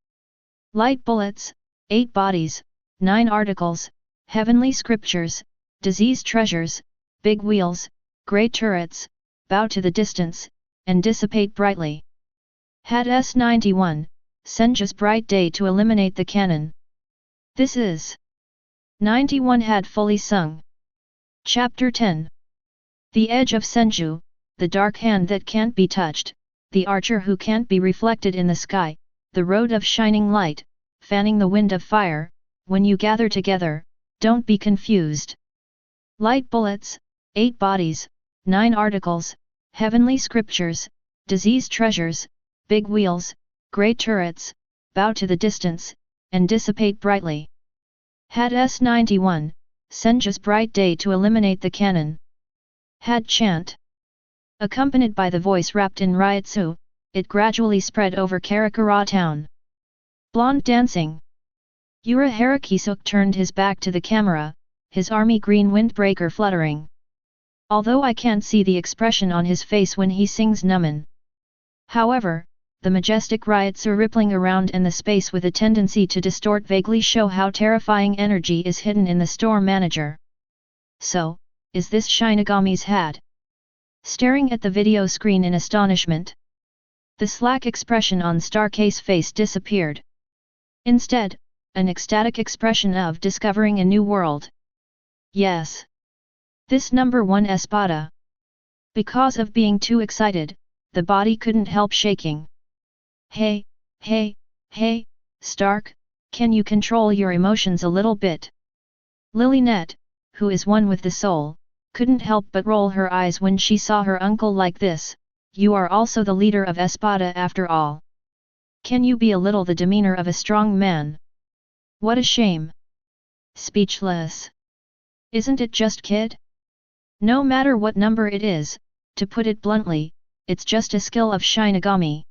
Light bullets, 8 bodies, 9 articles, heavenly scriptures, disease treasures, big wheels, great turrets, bow to the distance, and dissipate brightly. Had S91, Senju's bright day to eliminate the cannon. This is 91 had fully sung. Chapter 10. The edge of Senju, the dark hand that can't be touched, the archer who can't be reflected in the sky, the road of shining light, fanning the wind of fire. When you gather together, don't be confused. Light bullets, 8 bodies, 9 articles, heavenly scriptures, disease treasures, big wheels, great turrets, bow to the distance, and dissipate brightly. Had S91, Senja's bright day to eliminate the cannon. Had chant. Accompanied by the voice wrapped in Ryotsu, it gradually spread over Karakura town. Blonde dancing. Ura Harakisuk turned his back to the camera, his army green windbreaker fluttering. Although I can't see the expression on his face when he sings Numen. However, the majestic Ryotsu rippling around in the space with a tendency to distort vaguely show how terrifying energy is hidden in the store manager. So, is this Shinigami's hat? Staring at the video screen in astonishment. The slack expression on Stark's face disappeared. Instead, an ecstatic expression of discovering a new world. Yes. This number 1 espada. Because of being too excited, the body couldn't help shaking. Hey, Stark, can you control your emotions a little bit? Lilynette, who is one with the soul, couldn't help but roll her eyes when she saw her uncle like this. You are also the leader of Espada after all. Can you be a little the demeanor of a strong man? What a shame. Speechless. Isn't it just kid? No matter what number it is, to put it bluntly, it's just a skill of Shinigami.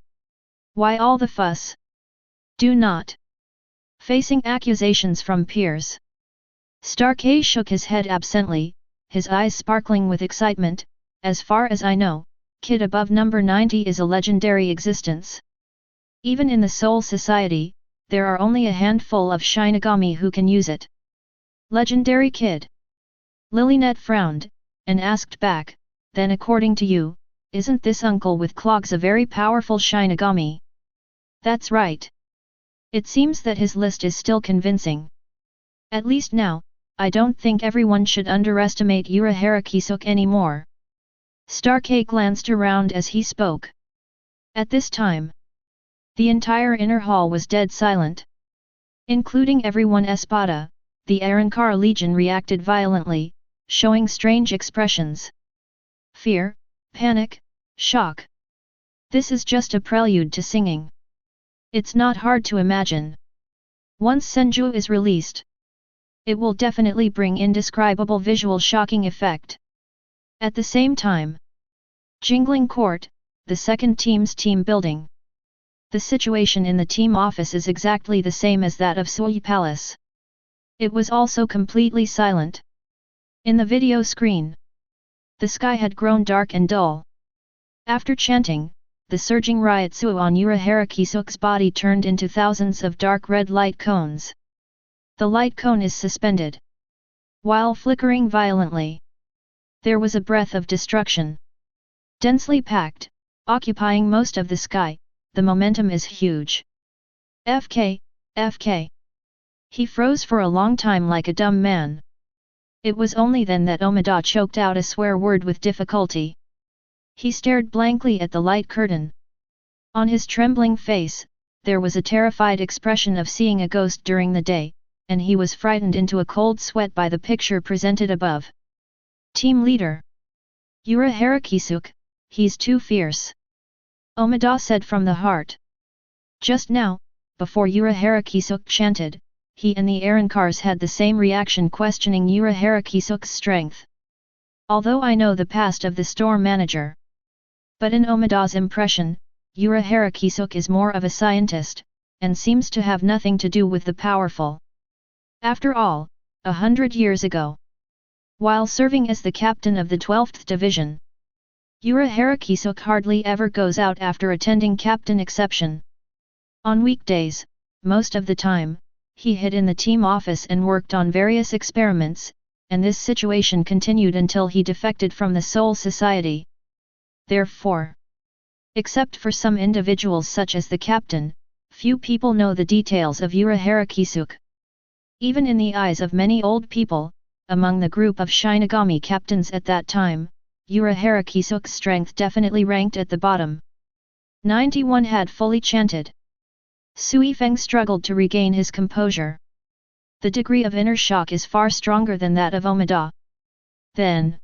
Why all the fuss? Do not. Facing accusations from peers. Starkey shook his head absently, his eyes sparkling with excitement. As far as I know, kid above number 90 is a legendary existence. Even in the Soul Society, there are only a handful of Shinigami who can use it. Legendary kid. Lilynette frowned, and asked back, then according to you, isn't this uncle with clogs a very powerful Shinigami? That's right. It seems that his list is still convincing. At least now, I don't think everyone should underestimate Ura Harakisuk anymore. Starkey glanced around as he spoke. At this time, the entire inner hall was dead silent. Including everyone Espada, the Arankar Legion reacted violently, showing strange expressions. Fear, panic, shock. This is just a prelude to singing. It's not hard to imagine. Once Senju is released, it will definitely bring indescribable visual shocking effect. At the same time, Jingling Court, the second team's team building. The situation in the team office is exactly the same as that of Sui Palace. It was also completely silent. In the video screen, the sky had grown dark and dull. After chanting, the surging Ryotsu on Ura Harakisuk's body turned into thousands of dark red light cones. The light cone is suspended. While flickering violently, there was a breath of destruction. Densely packed, occupying most of the sky, the momentum is huge. FK. He froze for a long time like a dumb man. It was only then that Omida choked out a swear word with difficulty. He stared blankly at the light curtain. On his trembling face, there was a terrified expression of seeing a ghost during the day, and he was frightened into a cold sweat by the picture presented above. Team leader. Ura Harakisuk, he's too fierce. Omida said from the heart. Just now, before Ura Harakisuk chanted, he and the Arankars had the same reaction questioning Ura Harakisuk's strength. Although I know the past of the store manager. But in Omida's impression, Ura Harakisuk is more of a scientist, and seems to have nothing to do with the powerful. After all, 100 years ago, while serving as the captain of the 12th Division, Ura Harakisuk hardly ever goes out after attending captain exception. On weekdays, most of the time, he hid in the team office and worked on various experiments, and this situation continued until he defected from the Soul Society. Therefore, except for some individuals such as the captain, few people know the details of Ura Harakisuk. Even in the eyes of many old people, among the group of Shinigami captains at that time, Urahara Kisuke's strength definitely ranked at the bottom. 91 had fully chanted. Sui Feng struggled to regain his composure. The degree of inner shock is far stronger than that of Omida. Then,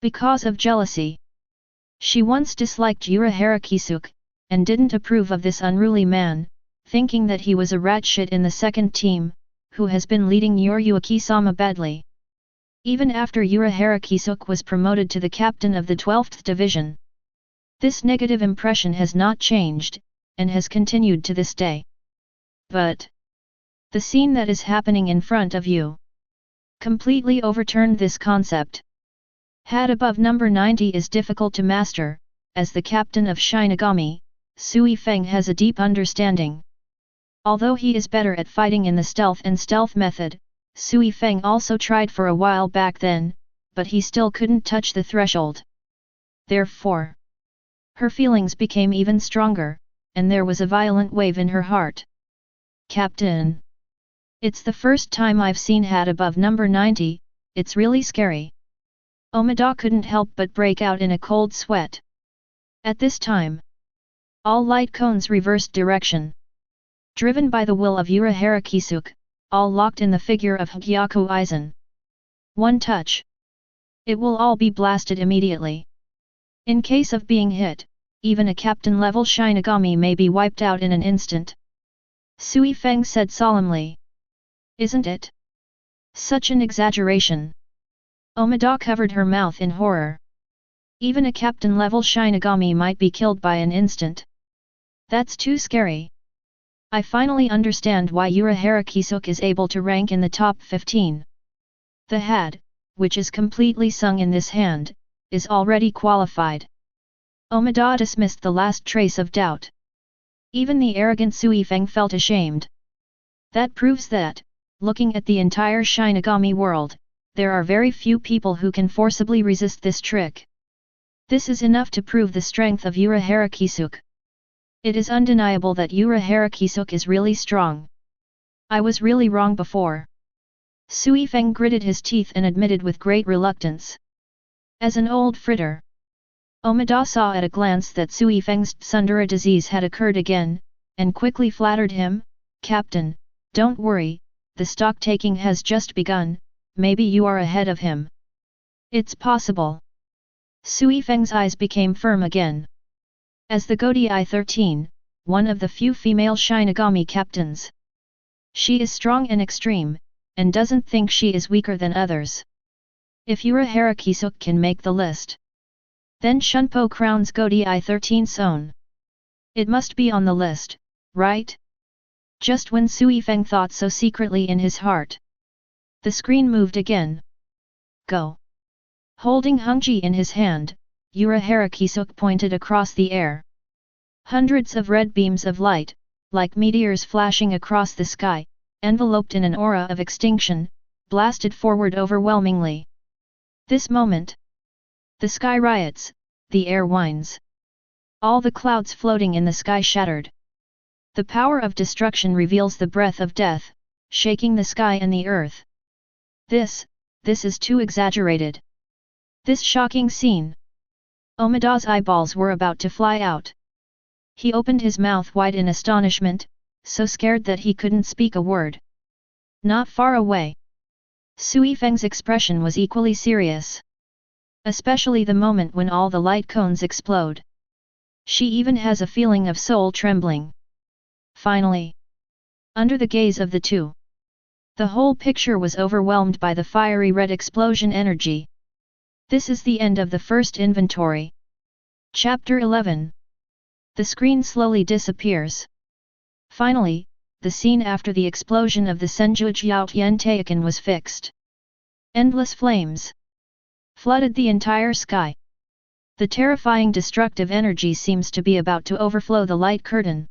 because of jealousy, she once disliked Urahara Kisuke, and didn't approve of this unruly man, thinking that he was a rat shit in the second team, who has been leading Yuaki-sama badly. Even after Urahara Kisuke was promoted to the captain of the 12th division. This negative impression has not changed, and has continued to this day. But the scene that is happening in front of you completely overturned this concept. Had above number 90 is difficult to master, as the captain of Shinigami, Sui Feng has a deep understanding. Although he is better at fighting in the stealth and stealth method, Sui Feng also tried for a while back then, but he still couldn't touch the threshold. Therefore, her feelings became even stronger, and there was a violent wave in her heart. Captain! It's the first time I've seen hat above number 90, it's really scary. Omida couldn't help but break out in a cold sweat. At this time, all light cones reversed direction. Driven by the will of Urahara Kisuke, all locked in the figure of Hōgyoku Aizen. One touch. It will all be blasted immediately. In case of being hit, even a captain-level Shinigami may be wiped out in an instant. Sui Feng said solemnly. Isn't it? Such an exaggeration. Omida covered her mouth in horror. Even a captain-level Shinigami might be killed by an instant. That's too scary. I finally understand why Urahara Kisuke is able to rank in the top 15. The had, which is completely sung in this hand, is already qualified. Omida dismissed the last trace of doubt. Even the arrogant Sui Feng felt ashamed. That proves that, looking at the entire Shinigami world, there are very few people who can forcibly resist this trick. This is enough to prove the strength of Urahara Kisuke. It is undeniable that Urahara Kisuke is really strong. I was really wrong before. Sui Feng gritted his teeth and admitted with great reluctance. As an old fritter, Omida saw at a glance that Sui Feng's Tsundere disease had occurred again, and quickly flattered him, Captain, don't worry, the stock-taking has just begun, maybe you are ahead of him. It's possible. Sui Feng's eyes became firm again. As the Gotei 13, one of the few female Shinigami captains. She is strong and extreme, and doesn't think she is weaker than others. If Urahara Kisuke can make the list, then Shunpo crowns Gotei 13's own. It must be on the list, right? Just when Sui Feng thought so secretly in his heart, the screen moved again. Go! Holding Hongji in his hand, Urahara Kisuke pointed across the air. Hundreds of red beams of light, like meteors flashing across the sky, enveloped in an aura of extinction, blasted forward overwhelmingly. This moment, the sky riots, the air whines. All the clouds floating in the sky shattered. The power of destruction reveals the breath of death, shaking the sky and the earth. This is too exaggerated. This shocking scene. Omida's eyeballs were about to fly out. He opened his mouth wide in astonishment, so scared that he couldn't speak a word. Not far away, Sui Feng's expression was equally serious. Especially the moment when all the light cones explode. She even has a feeling of soul trembling. Finally, under the gaze of the two, the whole picture was overwhelmed by the fiery red explosion energy. This is the end of the first inventory. Chapter 11. The screen slowly disappears. Finally, the scene after the explosion of the Senjujiao Tianteikan was fixed. Endless flames flooded the entire sky. The terrifying destructive energy seems to be about to overflow the light curtain,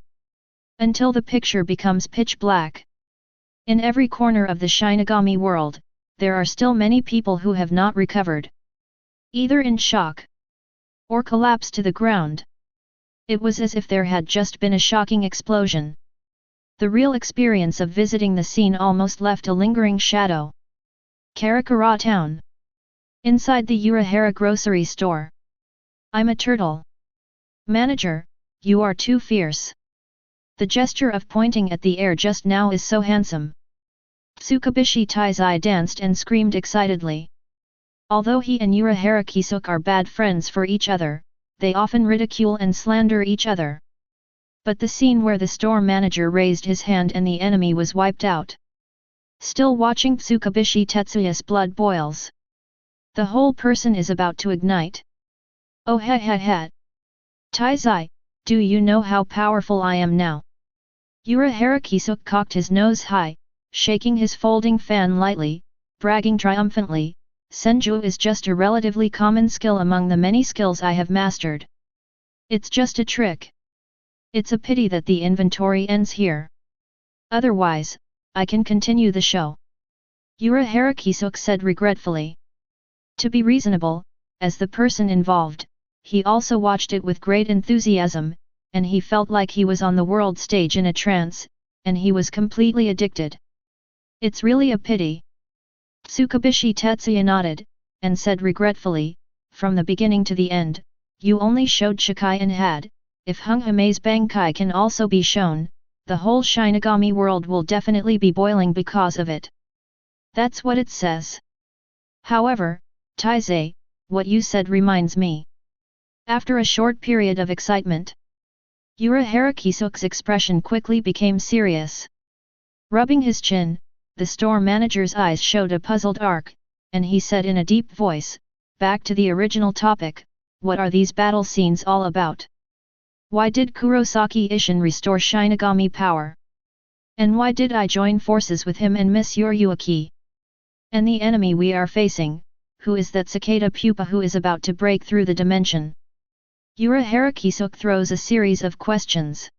until the picture becomes pitch black. In every corner of the Shinigami world, there are still many people who have not recovered. Either in shock, or collapsed to the ground. It was as if there had just been a shocking explosion. The real experience of visiting the scene almost left a lingering shadow. Karakura Town. Inside the Urahara grocery store. I'm a turtle. Manager, you are too fierce. The gesture of pointing at the air just now is so handsome. Tsukubishi Taizai danced and screamed excitedly. Although he and Urahara Kisuke are bad friends for each other, they often ridicule and slander each other. But the scene where the store manager raised his hand and the enemy was wiped out. Still watching Tsukubishi Tetsuya's blood boils. The whole person is about to ignite. Oh ha ha ha. Taizai, do you know how powerful I am now? Urahara Kisuke cocked his nose high, shaking his folding fan lightly, bragging triumphantly, Senju is just a relatively common skill among the many skills I have mastered. It's just a trick. It's a pity that the inventory ends here. Otherwise, I can continue the show. Urahara Kisuke said regretfully. To be reasonable, as the person involved, he also watched it with great enthusiasm, and he felt like he was on the world stage in a trance, and he was completely addicted. It's really a pity. Tsukubishi Tetsuya nodded, and said regretfully, from the beginning to the end, you only showed Shikai and had, if Hunghame's Bankai can also be shown, the whole Shinigami world will definitely be boiling because of it. That's what it says. However, Taizai, what you said reminds me. After a short period of excitement, Urahara Kisuke's expression quickly became serious. Rubbing his chin, the store manager's eyes showed a puzzled arc, and he said in a deep voice, back to the original topic, what are these battle scenes all about? Why did Kurosaki Ishin restore Shinigami power? And why did I join forces with him and Miss Yuaki? And the enemy we are facing, who is that cicada pupa who is about to break through the dimension? Urahara Kisuke throws a series of questions.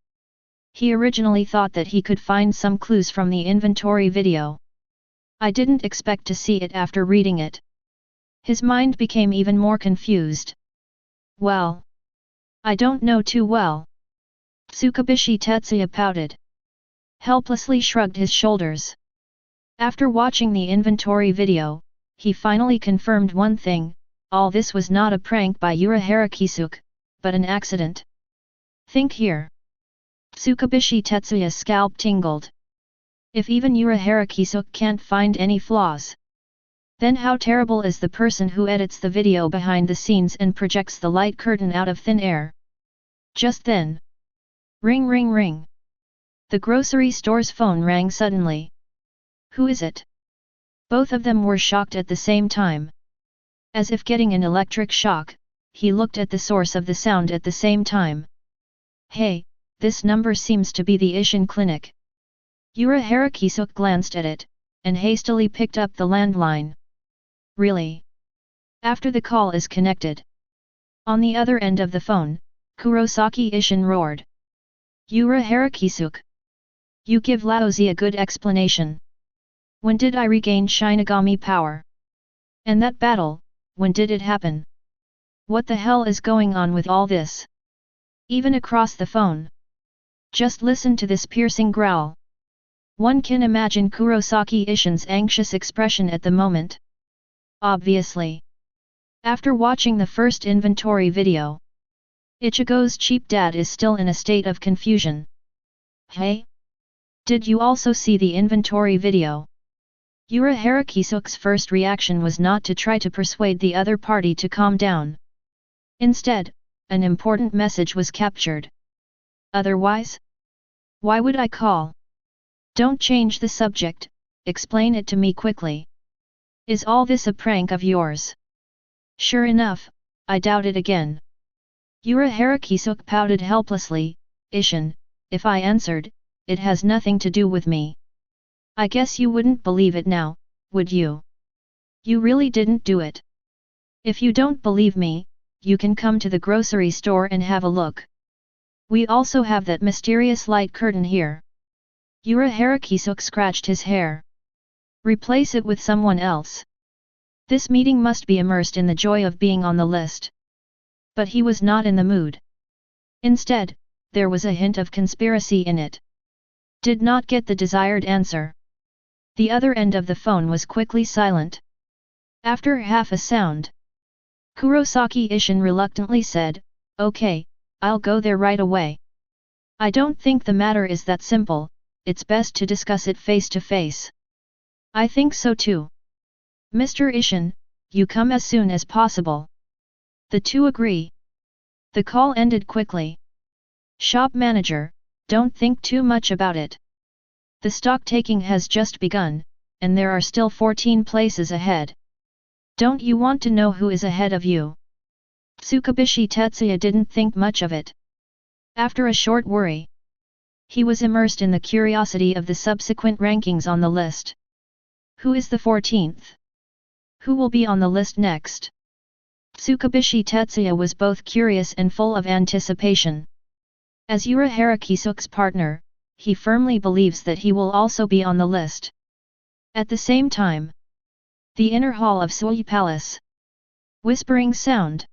He originally thought that he could find some clues from the inventory video. I didn't expect to see it after reading it. His mind became even more confused. Well, I don't know too well. Tsukubishi Tetsuya pouted. Helplessly shrugged his shoulders. After watching the inventory video, he finally confirmed one thing, all this was not a prank by Urahara Kisuke, but an accident. Think here. Tsukubishi Tetsuya's scalp tingled. If even Urahara Kisuke can't find any flaws, then how terrible is the person who edits the video behind the scenes and projects the light curtain out of thin air? Just then. Ring ring ring. The grocery store's phone rang suddenly. Who is it? Both of them were shocked at the same time. As if getting an electric shock, he looked at the source of the sound at the same time. Hey, this number seems to be the Ishin clinic. Urahara Kisuke glanced at it, and hastily picked up the landline. Really? After the call is connected. On the other end of the phone, Kurosaki Ishin roared. Urahara Kisuke. You give Laozi a good explanation. When did I regain Shinigami power? And that battle, when did it happen? What the hell is going on with all this? Even across the phone. Just listen to this piercing growl. One can imagine Kurosaki Ishin's anxious expression at the moment. Obviously. After watching the first inventory video, Ichigo's cheap dad is still in a state of confusion. Hey? Did you also see the inventory video? Urahara Kisuke's first reaction was not to try to persuade the other party to calm down. Instead, an important message was captured. Otherwise? Why would I call? Don't change the subject, explain it to me quickly. Is all this a prank of yours? Sure enough, I doubt it again. Urahara Kisuke pouted helplessly, Ishin, if I answered, it has nothing to do with me. I guess you wouldn't believe it now, would you? You really didn't do it. If you don't believe me, you can come to the grocery store and have a look. We also have that mysterious light curtain here. Urahara Kisuke scratched his hair. Replace it with someone else. This meeting must be immersed in the joy of being on the list. But he was not in the mood. Instead, there was a hint of conspiracy in it. Did not get the desired answer. The other end of the phone was quickly silent. After half a sound, Kurosaki Ishin reluctantly said, "Okay, I'll go there right away. I don't think the matter is that simple, it's best to discuss it face to face." "I think so too. Mr. Ishin, you come as soon as possible." The two agree. The call ended quickly. "Shop manager, don't think too much about it. The stock taking has just begun, and there are still 14 places ahead. Don't you want to know who is ahead of you?" Tsukubishi Tetsuya didn't think much of it. After a short worry, he was immersed in the curiosity of the subsequent rankings on the list. Who is the 14th? Who will be on the list next? Tsukubishi Tetsuya was both curious and full of anticipation. As Urahara Kisuke's partner, he firmly believes that he will also be on the list. At the same time, the inner hall of Sui Palace. Whispering sound.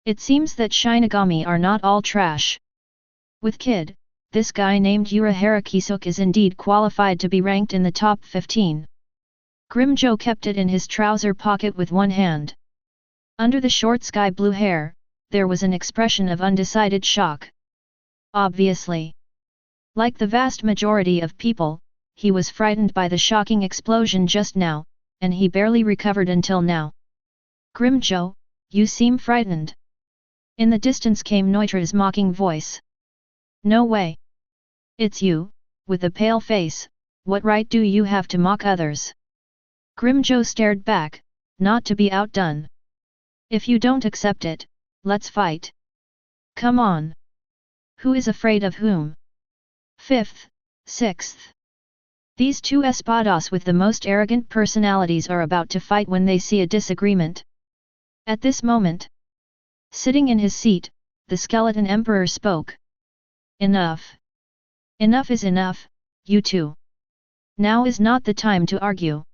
It seems that Shinigami are not all trash. With Kid, this guy named Urahara Kisuke is indeed qualified to be ranked in the top 15. Grimjo kept it in his trouser pocket with one hand. Under the short sky blue hair, there was an expression of undecided shock. Obviously, like the vast majority of people, he was frightened by the shocking explosion just now, and he barely recovered until now. "Grimjo, you seem frightened." In the distance came Neutra's mocking voice. "No way. It's you, with a pale face, what right do you have to mock others?" Grimjo stared back, not to be outdone. "If you don't accept it, let's fight. Come on. Who is afraid of whom? 5th, 6th. These two espadas with the most arrogant personalities are about to fight when they see a disagreement." At this moment, sitting in his seat, the skeleton emperor spoke. "Enough. Enough is enough, you two. Now is not the time to argue."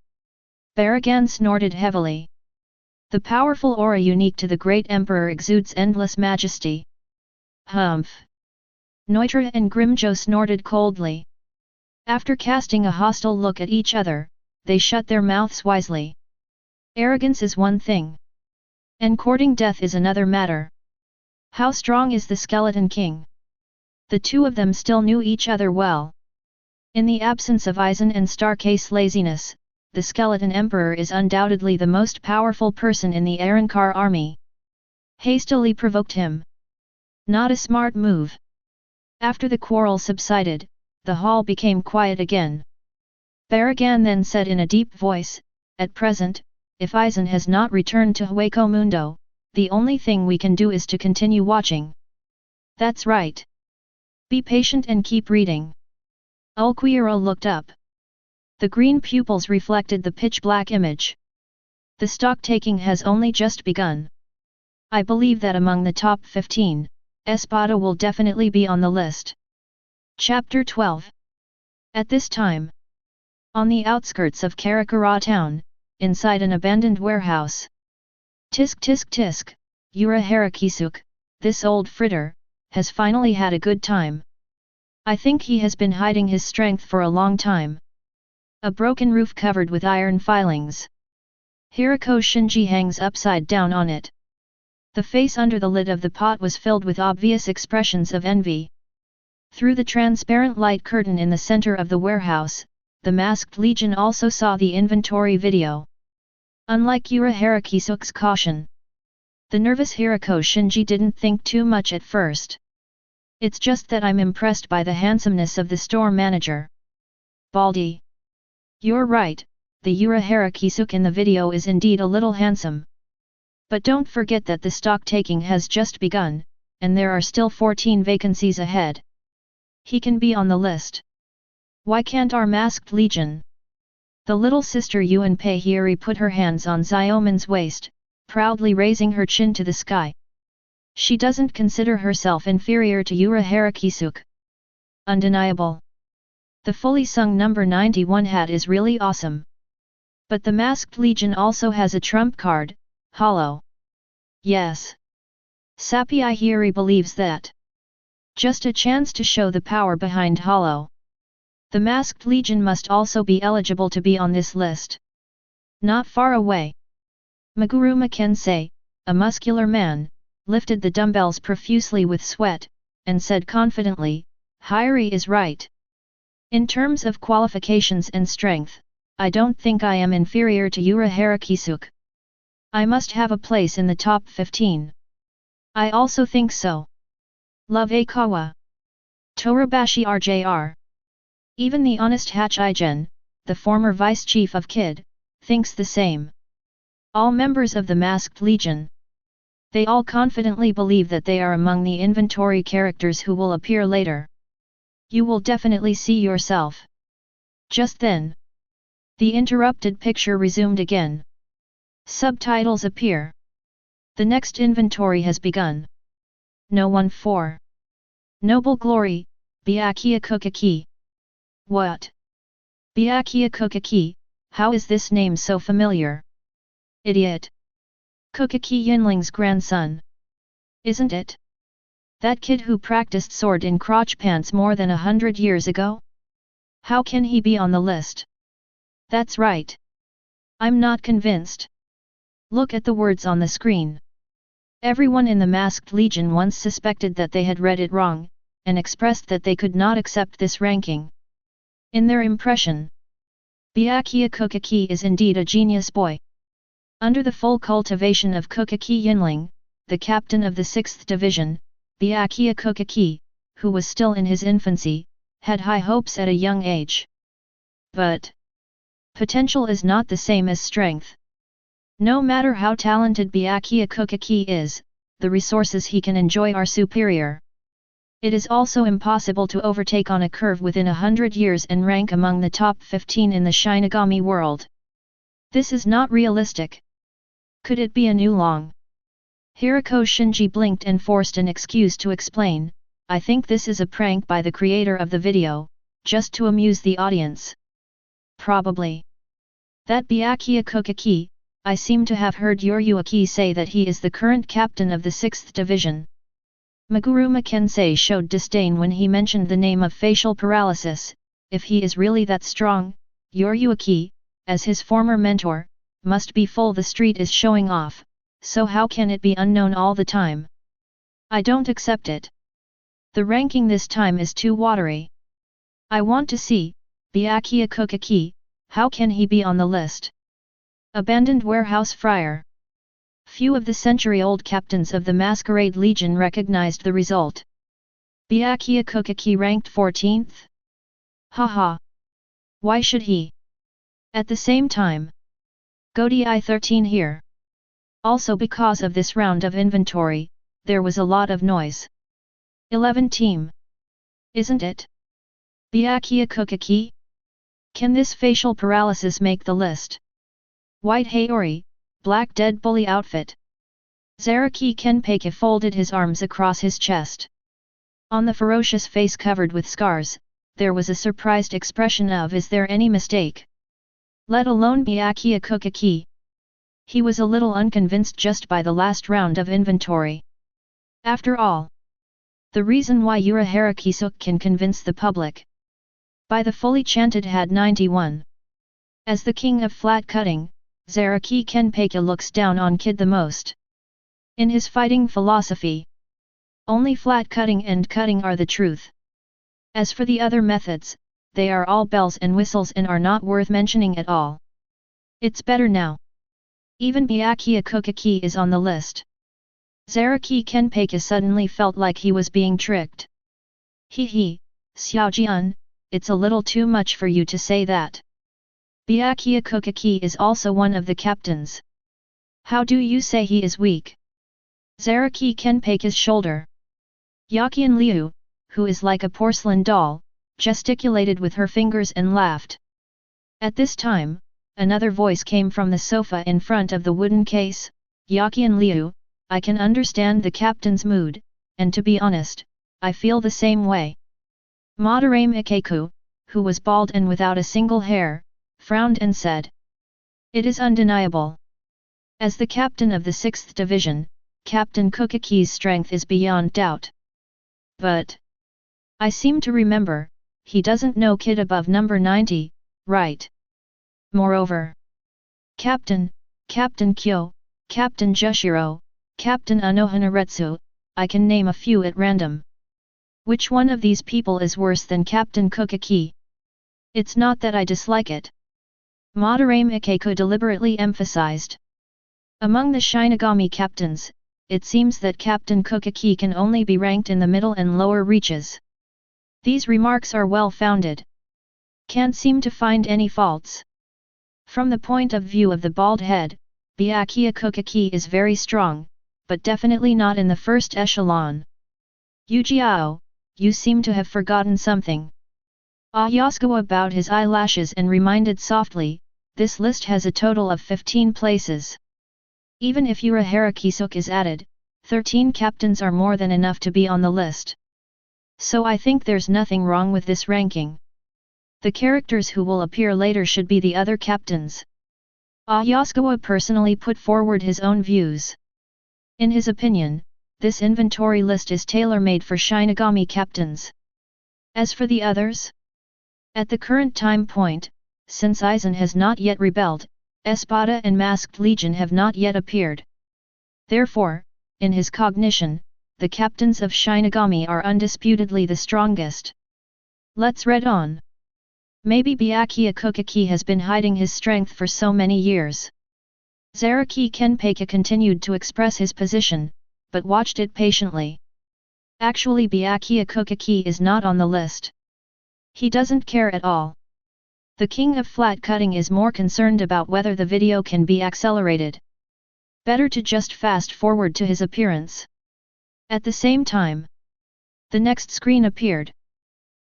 Baragan snorted heavily. The powerful aura unique to the great emperor exudes endless majesty. "Humph." Neutra and Grimjo snorted coldly. After casting a hostile look at each other, they shut their mouths wisely. Arrogance is one thing, and courting death is another matter. How strong is the Skeleton King? The two of them still knew each other well. In the absence of Aizen and Starcase laziness, the Skeleton Emperor is undoubtedly the most powerful person in the Arrancar army. Hastily provoked him. Not a smart move. After the quarrel subsided, the hall became quiet again. Baragan then said in a deep voice, "At present, if Aizen has not returned to Hueco Mundo, the only thing we can do is to continue watching." "That's right. Be patient and keep reading." Ulquiorra looked up. The green pupils reflected the pitch-black image. "The stock taking has only just begun. I believe that among the top 15, Espada will definitely be on the list." Chapter 12. At this time, on the outskirts of Karakura town, inside an abandoned warehouse. Tisk tisk tisk, Urahara Kisuke, this old fritter, has finally had a good time. I think he has been hiding his strength for a long time. A broken roof covered with iron filings. Hirako Shinji hangs upside down on it. The face under the lid of the pot was filled with obvious expressions of envy. Through the transparent light curtain in the center of the warehouse, the masked legion also saw the inventory video. Unlike Urahara Kisuke's caution, the nervous Hirako Shinji didn't think too much at first. "It's just that I'm impressed by the handsomeness of the store manager. Baldy. You're right, the Urahara Kisuke in the video is indeed a little handsome. But don't forget that the stock taking has just begun, and there are still 14 vacancies ahead. He can be on the list. Why can't our masked legion?" The little sister Yuanpei Hieri put her hands on Xiaoman's waist, proudly raising her chin to the sky. She doesn't consider herself inferior to Urahara Kisuke. Undeniable. The fully sung number 91 hat is really awesome. But the masked legion also has a trump card, Hollow. Yes. Sappy Hieri believes that. Just a chance to show the power behind Hollow. The masked legion must also be eligible to be on this list. Not far away, Maguruma Kensei, a muscular man, lifted the dumbbells profusely with sweat, and said confidently, Hyori is right. In terms of qualifications and strength, I don't think I am inferior to Urahara Kisuke. I must have a place in the top 15. I also think so. Love Aikawa. Torabashi RJR. Even the honest Hatch Aizen, the former vice chief of KID, thinks the same. All members of the Masked Legion. They all confidently believe that they are among the inventory characters who will appear later. You will definitely see yourself. Just then, the interrupted picture resumed again. Subtitles appear. The next inventory has begun. No 1-4. Noble Glory, Byakuya Kokaki. What? Byakuya Kokaki, how is this name so familiar? Idiot. Kokaki Yinling's grandson. Isn't it? That kid who practiced sword in crotch pants more than 100 years ago? How can he be on the list? That's right. I'm not convinced. Look at the words on the screen. Everyone in the Masked Legion once suspected that they had read it wrong, and expressed that they could not accept this ranking. In their impression, Byakuya Kokaki is indeed a genius boy. Under the full cultivation of Kokaki Yinling, the captain of the 6th Division, Byakuya Kokaki, who was still in his infancy, had high hopes at a young age. But potential is not the same as strength. No matter how talented Byakuya Kokaki is, the resources he can enjoy are superior. It is also impossible to overtake on a curve within 100 years and rank among the top 15 in the Shinigami world. This is not realistic. Could it be a new long? Hirako Shinji blinked and forced an excuse to explain, I think this is a prank by the creator of the video, just to amuse the audience. Probably. That Byakuya Kokaki, I seem to have heard Yuhabach say that he is the current captain of the 6th Division. Maguruma Kensei showed disdain when he mentioned the name of facial paralysis. If he is really that strong, Yuhabach, as his former mentor, must be full the street is showing off, so how can it be unknown all the time? I don't accept it. The ranking this time is too watery. I want to see, Byakuya Kokaki, how can he be on the list? Abandoned warehouse friar. Few of the century-old captains of the Masquerade Legion recognized the result. Byakuya Kokaki ranked 14th? Haha. Why should he? At the same time, Gotei 13 here. Also because of this round of inventory, there was a lot of noise. 11 team. Isn't it? Byakuya Kokaki? Can this facial paralysis make the list? White Haori, black dead bully outfit. Zaraki Kenpake folded his arms across his chest. On the ferocious face covered with scars, there was a surprised expression of is there any mistake? Let alone Byakuya Kokaki. He was a little unconvinced just by the last round of inventory. After all, the reason why Urahara Kisuke can convince the public. By the fully chanted had 91. As the king of flat cutting, Zaraki Kenpake looks down on Kid the most. In his fighting philosophy, only flat cutting and cutting are the truth. As for the other methods, they are all bells and whistles and are not worth mentioning at all. It's better now. Even Byakuya Kokaki is on the list. Zaraki Kenpake suddenly felt like he was being tricked. Hee, Xiaojian, it's a little too much for you to say that. Byakuya Kokaki is also one of the captains. How do you say he is weak? Zaraki Kenpake's shoulder. Yakian Liu, who is like a porcelain doll, gesticulated with her fingers and laughed. At this time, another voice came from the sofa in front of the wooden case. Yakian Liu, I can understand the captain's mood, and to be honest, I feel the same way. Madarame Ikeku, who was bald and without a single hair, frowned and said, it is undeniable. As the captain of the 6th Division, Captain Kokaki's strength is beyond doubt. But I seem to remember, he doesn't know Kid above number 90, right? Moreover, Captain Kyo, Captain Jushiro, Captain Anohanaretsu, I can name a few at random. Which one of these people is worse than Captain Kokaki? It's not that I dislike it. Madarame Ikeko deliberately emphasized. Among the Shinigami captains, it seems that Captain Kokaki can only be ranked in the middle and lower reaches. These remarks are well founded. Can't seem to find any faults. From the point of view of the bald head, Byakuya Kokaki is very strong, but definitely not in the first echelon. Yujiao, you seem to have forgotten something. Yasukawa bowed his eyelashes and reminded softly, this list has a total of 15 places. Even if Urahara Kisuk is added, 13 captains are more than enough to be on the list. So I think there's nothing wrong with this ranking. The characters who will appear later should be the other captains. Yasukawa personally put forward his own views. In his opinion, this inventory list is tailor-made for Shinigami captains. As for the others? At the current time point, since Aizen has not yet rebelled, Espada and Masked Legion have not yet appeared. Therefore, in his cognition, the captains of Shinigami are undisputedly the strongest. Let's read on. Maybe Byakuya Kokaki has been hiding his strength for so many years. Zaraki Kenpeka continued to express his position, but watched it patiently. Actually Byakuya Kokaki is not on the list. He doesn't care at all. The king of flat cutting is more concerned about whether the video can be accelerated. Better to just fast forward to his appearance. At the same time, the next screen appeared.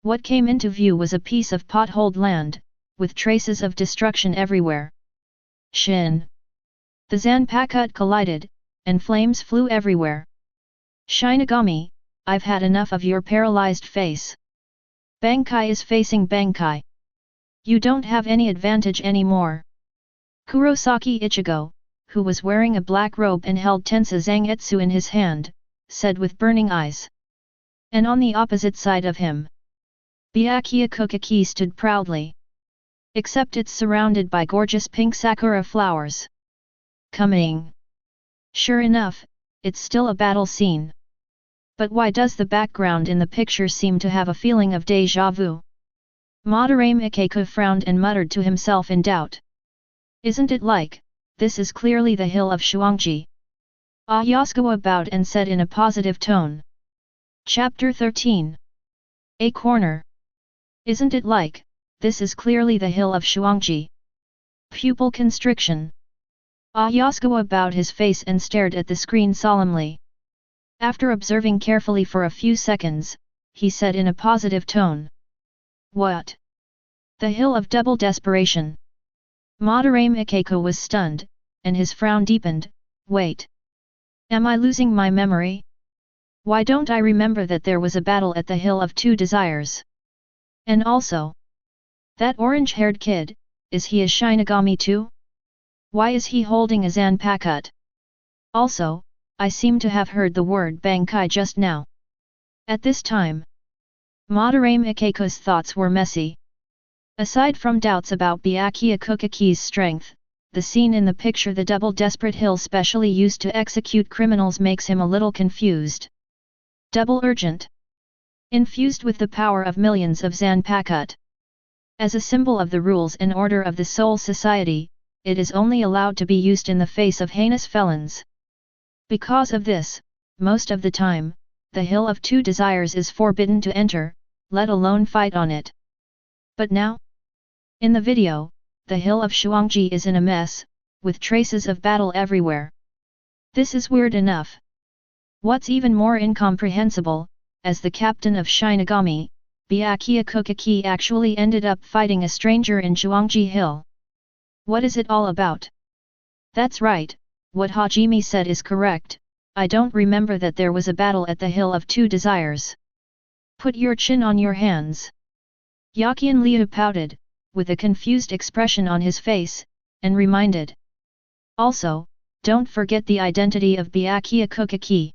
What came into view was a piece of potholed land, with traces of destruction everywhere. Shin! The Zanpakuto collided, and flames flew everywhere. Shinigami, I've had enough of your paralyzed face. Bankai is facing Bankai. You don't have any advantage anymore. Kurosaki Ichigo, who was wearing a black robe and held Tensa Zangetsu in his hand, said with burning eyes. And on the opposite side of him, Byakuya Kokaki stood proudly. Except it's surrounded by gorgeous pink sakura flowers. Coming. Sure enough, it's still a battle scene. But why does the background in the picture seem to have a feeling of déjà vu? Madarame Ikeko frowned and muttered to himself in doubt. Isn't it like, this is clearly the hill of Shuangji? Yasukawa bowed and said in a positive tone. Chapter 13. A corner. Isn't it like, this is clearly the hill of Shuangji? Pupil constriction. Yasukawa bowed his face and stared at the screen solemnly. After observing carefully for a few seconds, he said in a positive tone. What? The hill of double desperation. Madarame Ikeko was stunned, and his frown deepened. Wait. Am I losing my memory? Why don't I remember that there was a battle at the Hill of Two Desires? And also, that orange-haired kid, is he a Shinigami too? Why is he holding a Zanpakuto? Also, I seem to have heard the word Bankai just now. At this time, Madarame Ikeko's thoughts were messy. Aside from doubts about Byakuya Kokaki's strength, the scene in the picture, the double desperate hill specially used to execute criminals, makes him a little confused. Double urgent. Infused with the power of millions of Zanpakuto. As a symbol of the rules and order of the Soul Society, it is only allowed to be used in the face of heinous felons. Because of this, most of the time, the Hill of Two Desires is forbidden to enter, let alone fight on it. But now? In the video, the Hill of Shuangji is in a mess, with traces of battle everywhere. This is weird enough. What's even more incomprehensible, as the captain of Shinigami, Byakuya Kokaki actually ended up fighting a stranger in Shuangji Hill. What is it all about? That's right, what Hajime said is correct, I don't remember that there was a battle at the Hill of Two Desires. Put your chin on your hands. Yakian Liu pouted, with a confused expression on his face, and reminded. Also, don't forget the identity of Byakuya Kokaki.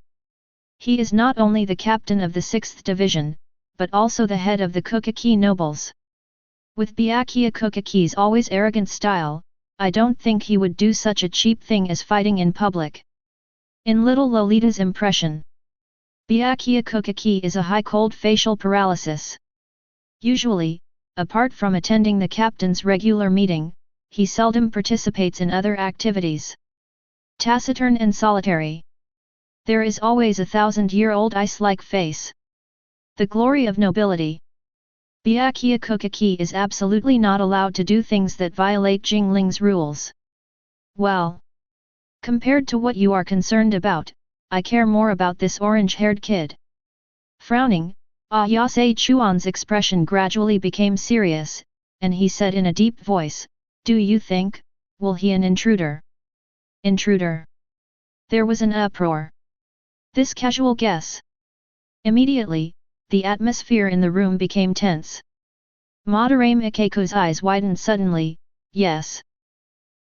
He is not only the captain of the 6th Division, but also the head of the Kokaki nobles. With Byakuya Kokaki's always arrogant style, I don't think he would do such a cheap thing as fighting in public. In little Lolita's impression, Byakuya is a high cold facial paralysis. Usually, apart from attending the captain's regular meeting, he seldom participates in other activities. Taciturn and solitary. There is always a 1,000-year-old ice-like face. The glory of nobility. Byakuya is absolutely not allowed to do things that violate Jingling's rules. Well, compared to what you are concerned about, I care more about this orange-haired kid. Frowning, Ayase Chuan's expression gradually became serious, and he said in a deep voice, "Do you think, will he an intruder?" Intruder? There was an uproar. This casual guess. Immediately, the atmosphere in the room became tense. Madarame Ikeko's eyes widened suddenly. Yes.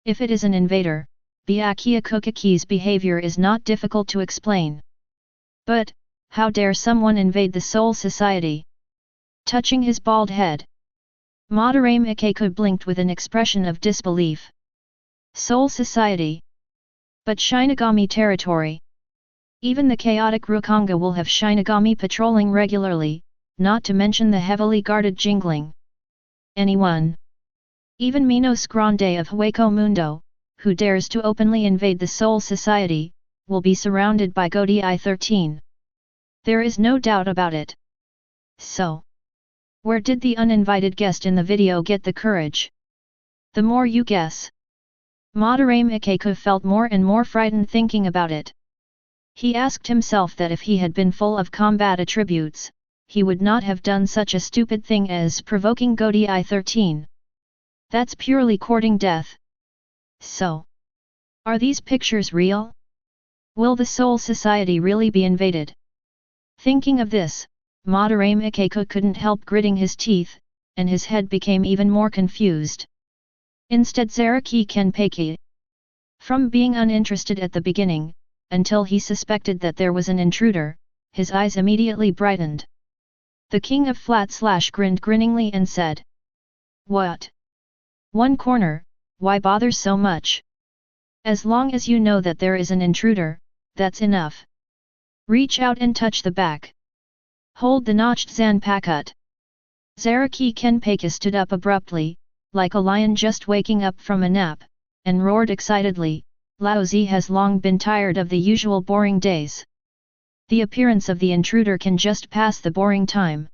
If it is an invader, Byakuya's behavior is not difficult to explain. But, how dare someone invade the Soul Society? Touching his bald head, Madarame Ikeko blinked with an expression of disbelief. Soul Society? But Shinigami territory? Even the chaotic Rukonga will have Shinigami patrolling regularly, not to mention the heavily guarded Jingling. Anyone? Even Minos Grande of Hueco Mundo, who dares to openly invade the Soul Society, will be surrounded by Gotei 13. There is no doubt about it. So, where did the uninvited guest in the video get the courage? The more you guess. Madarame Ikeko felt more and more frightened thinking about it. He asked himself that if he had been full of combat attributes, he would not have done such a stupid thing as provoking Gotei 13. That's purely courting death. So, are these pictures real? Will the Soul Society really be invaded? Thinking of this, Madarame Ikeko couldn't help gritting his teeth, and his head became even more confused. Instead Zaraki Kenpeki. From being uninterested at the beginning, until he suspected that there was an intruder, his eyes immediately brightened. The King of Flat/ grinned grinningly and said, "What? One corner, why bother so much? As long as you know that there is an intruder, that's enough. Reach out and touch the back. Hold the notched Zanpakut." Zaraki Kenpeki stood up abruptly, like a lion just waking up from a nap, and roared excitedly, "Laozi has long been tired of the usual boring days. The appearance of the intruder can just pass the boring time.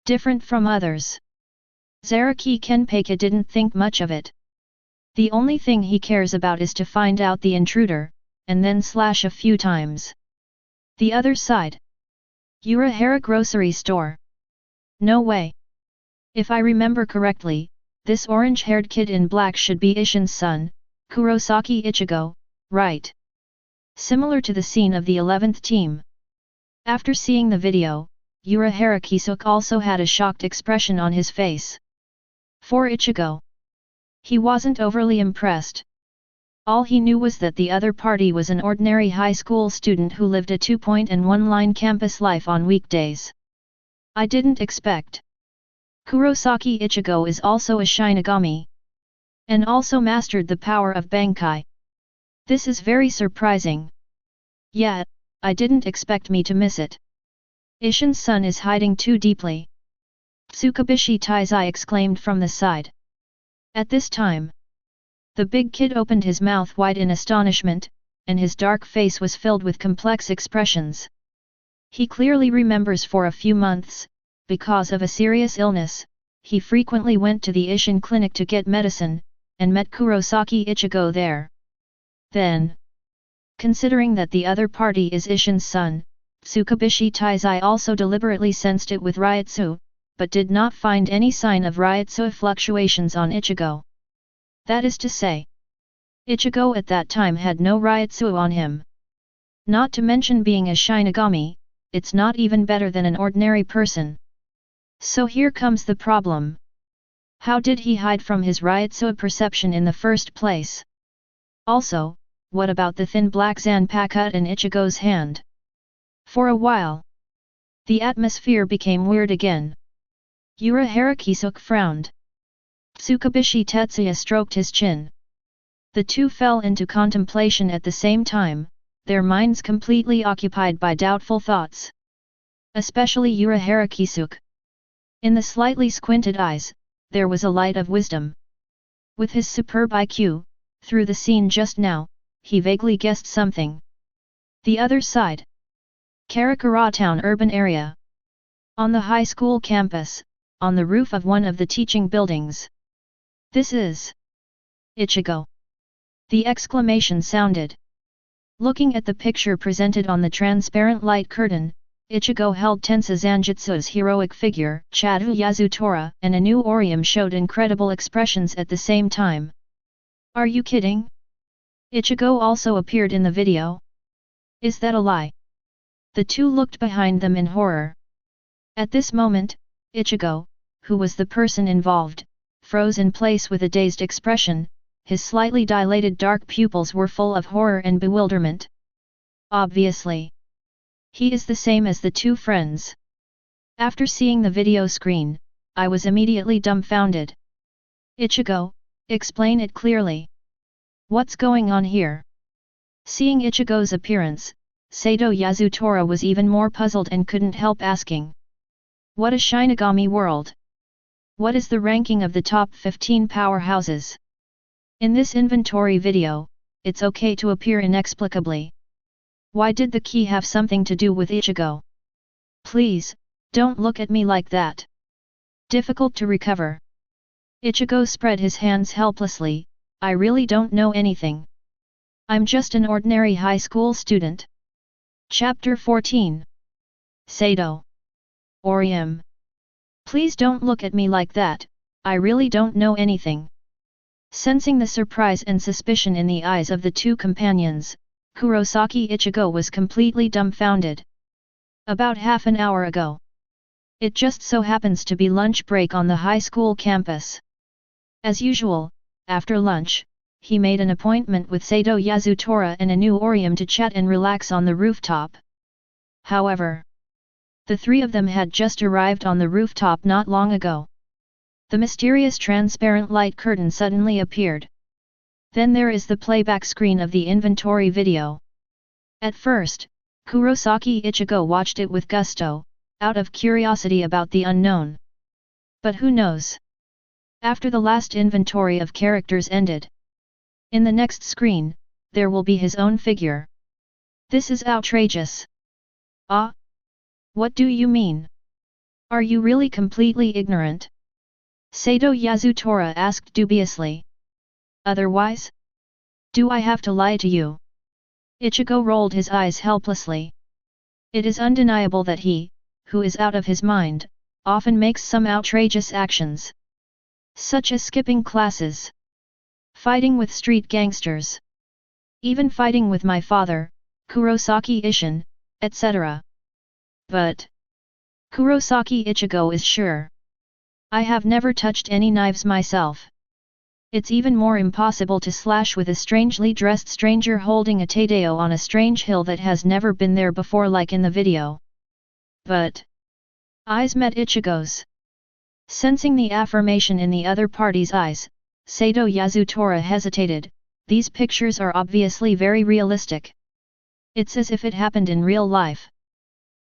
Different from others." Zaraki Kenpeki didn't think much of it. The only thing he cares about is to find out the intruder, and then slash a few times. The other side. Urahara grocery store. No way. If I remember correctly, this orange-haired kid in black should be Ishin's son, Kurosaki Ichigo, right? Similar to the scene of the 11th team. After seeing the video, Urahara Kisuke also had a shocked expression on his face. For Ichigo, he wasn't overly impressed. All he knew was that the other party was an ordinary high school student who lived a 2.1-line campus life on weekdays. I didn't expect. Kurosaki Ichigo is also a Shinigami. And also mastered the power of Bankai. This is very surprising. Yet, I didn't expect me to miss it. Ishin's son is hiding too deeply. Tsukubishi Taizai exclaimed from the side. At this time, the big kid opened his mouth wide in astonishment, and his dark face was filled with complex expressions. He clearly remembers for a few months, because of a serious illness, he frequently went to the Ishin clinic to get medicine, and met Kurosaki Ichigo there. Then, considering that the other party is Ishin's son, Tsukubishi Taizai also deliberately sensed it with Ryutsu, but did not find any sign of Ryutsu fluctuations on Ichigo. That is to say, Ichigo at that time had no Ryutsu on him. Not to mention being a Shinigami, it's not even better than an ordinary person. So here comes the problem. How did he hide from his Ryutsu perception in the first place? Also, what about the thin black Zanpakut in Ichigo's hand? For a while, the atmosphere became weird again. Urahara Kisuke frowned. Tsukubishi Tetsuya stroked his chin. The two fell into contemplation at the same time, their minds completely occupied by doubtful thoughts. Especially Urahara Kisuke. In the slightly squinted eyes, there was a light of wisdom. With his superb IQ, through the scene just now, he vaguely guessed something. The other side. Karakura Town urban area. On the high school campus, on the roof of one of the teaching buildings. This is Ichigo. The exclamation sounded. Looking at the picture presented on the transparent light curtain, Ichigo held Tensa Zanjutsu's heroic figure, Chadu Yazutora, and a new Orium showed incredible expressions at the same time. Are you kidding? Ichigo also appeared in the video? Is that a lie? The two looked behind them in horror. At this moment, Ichigo, who was the person involved, froze in place with a dazed expression. His slightly dilated dark pupils were full of horror and bewilderment. Obviously. He is the same as the two friends. After seeing the video screen, I was immediately dumbfounded. Ichigo, explain it clearly. What's going on here? Seeing Ichigo's appearance, Sato Yazutora was even more puzzled and couldn't help asking. What a Shinigami world! What is the ranking of the top 15 powerhouses? In this inventory video, it's okay to appear inexplicably. Why did the key have something to do with Ichigo? Please, don't look at me like that. Difficult to recover. Ichigo spread his hands helplessly. I really don't know anything. I'm just an ordinary high school student. Chapter 14. Sato. Orium. Please don't look at me like that, I really don't know anything. Sensing the surprise and suspicion in the eyes of the two companions, Kurosaki Ichigo was completely dumbfounded. About half an hour ago. It just so happens to be lunch break on the high school campus. As usual, after lunch, he made an appointment with Sato Yazutora and a new Orium to chat and relax on the rooftop. However, the three of them had just arrived on the rooftop not long ago. The mysterious transparent light curtain suddenly appeared. Then there is the playback screen of the inventory video. At first, Kurosaki Ichigo watched it with gusto, out of curiosity about the unknown. But who knows? After the last inventory of characters ended. In the next screen, there will be his own figure. This is outrageous. Ah? What do you mean? Are you really completely ignorant? Sato Yazutora asked dubiously. Otherwise? Do I have to lie to you? Ichigo rolled his eyes helplessly. It is undeniable that he, who is out of his mind, often makes some outrageous actions. Such as skipping classes. Fighting with street gangsters. Even fighting with my father, Kurosaki Ishin, etc. But Kurosaki Ichigo is sure. I have never touched any knives myself. It's even more impossible to slash with a strangely dressed stranger holding a Tadeo on a strange hill that has never been there before like in the video. But eyes met Ichigo's. Sensing the affirmation in the other party's eyes, Sato Yazutora hesitated. These pictures are obviously very realistic. It's as if it happened in real life.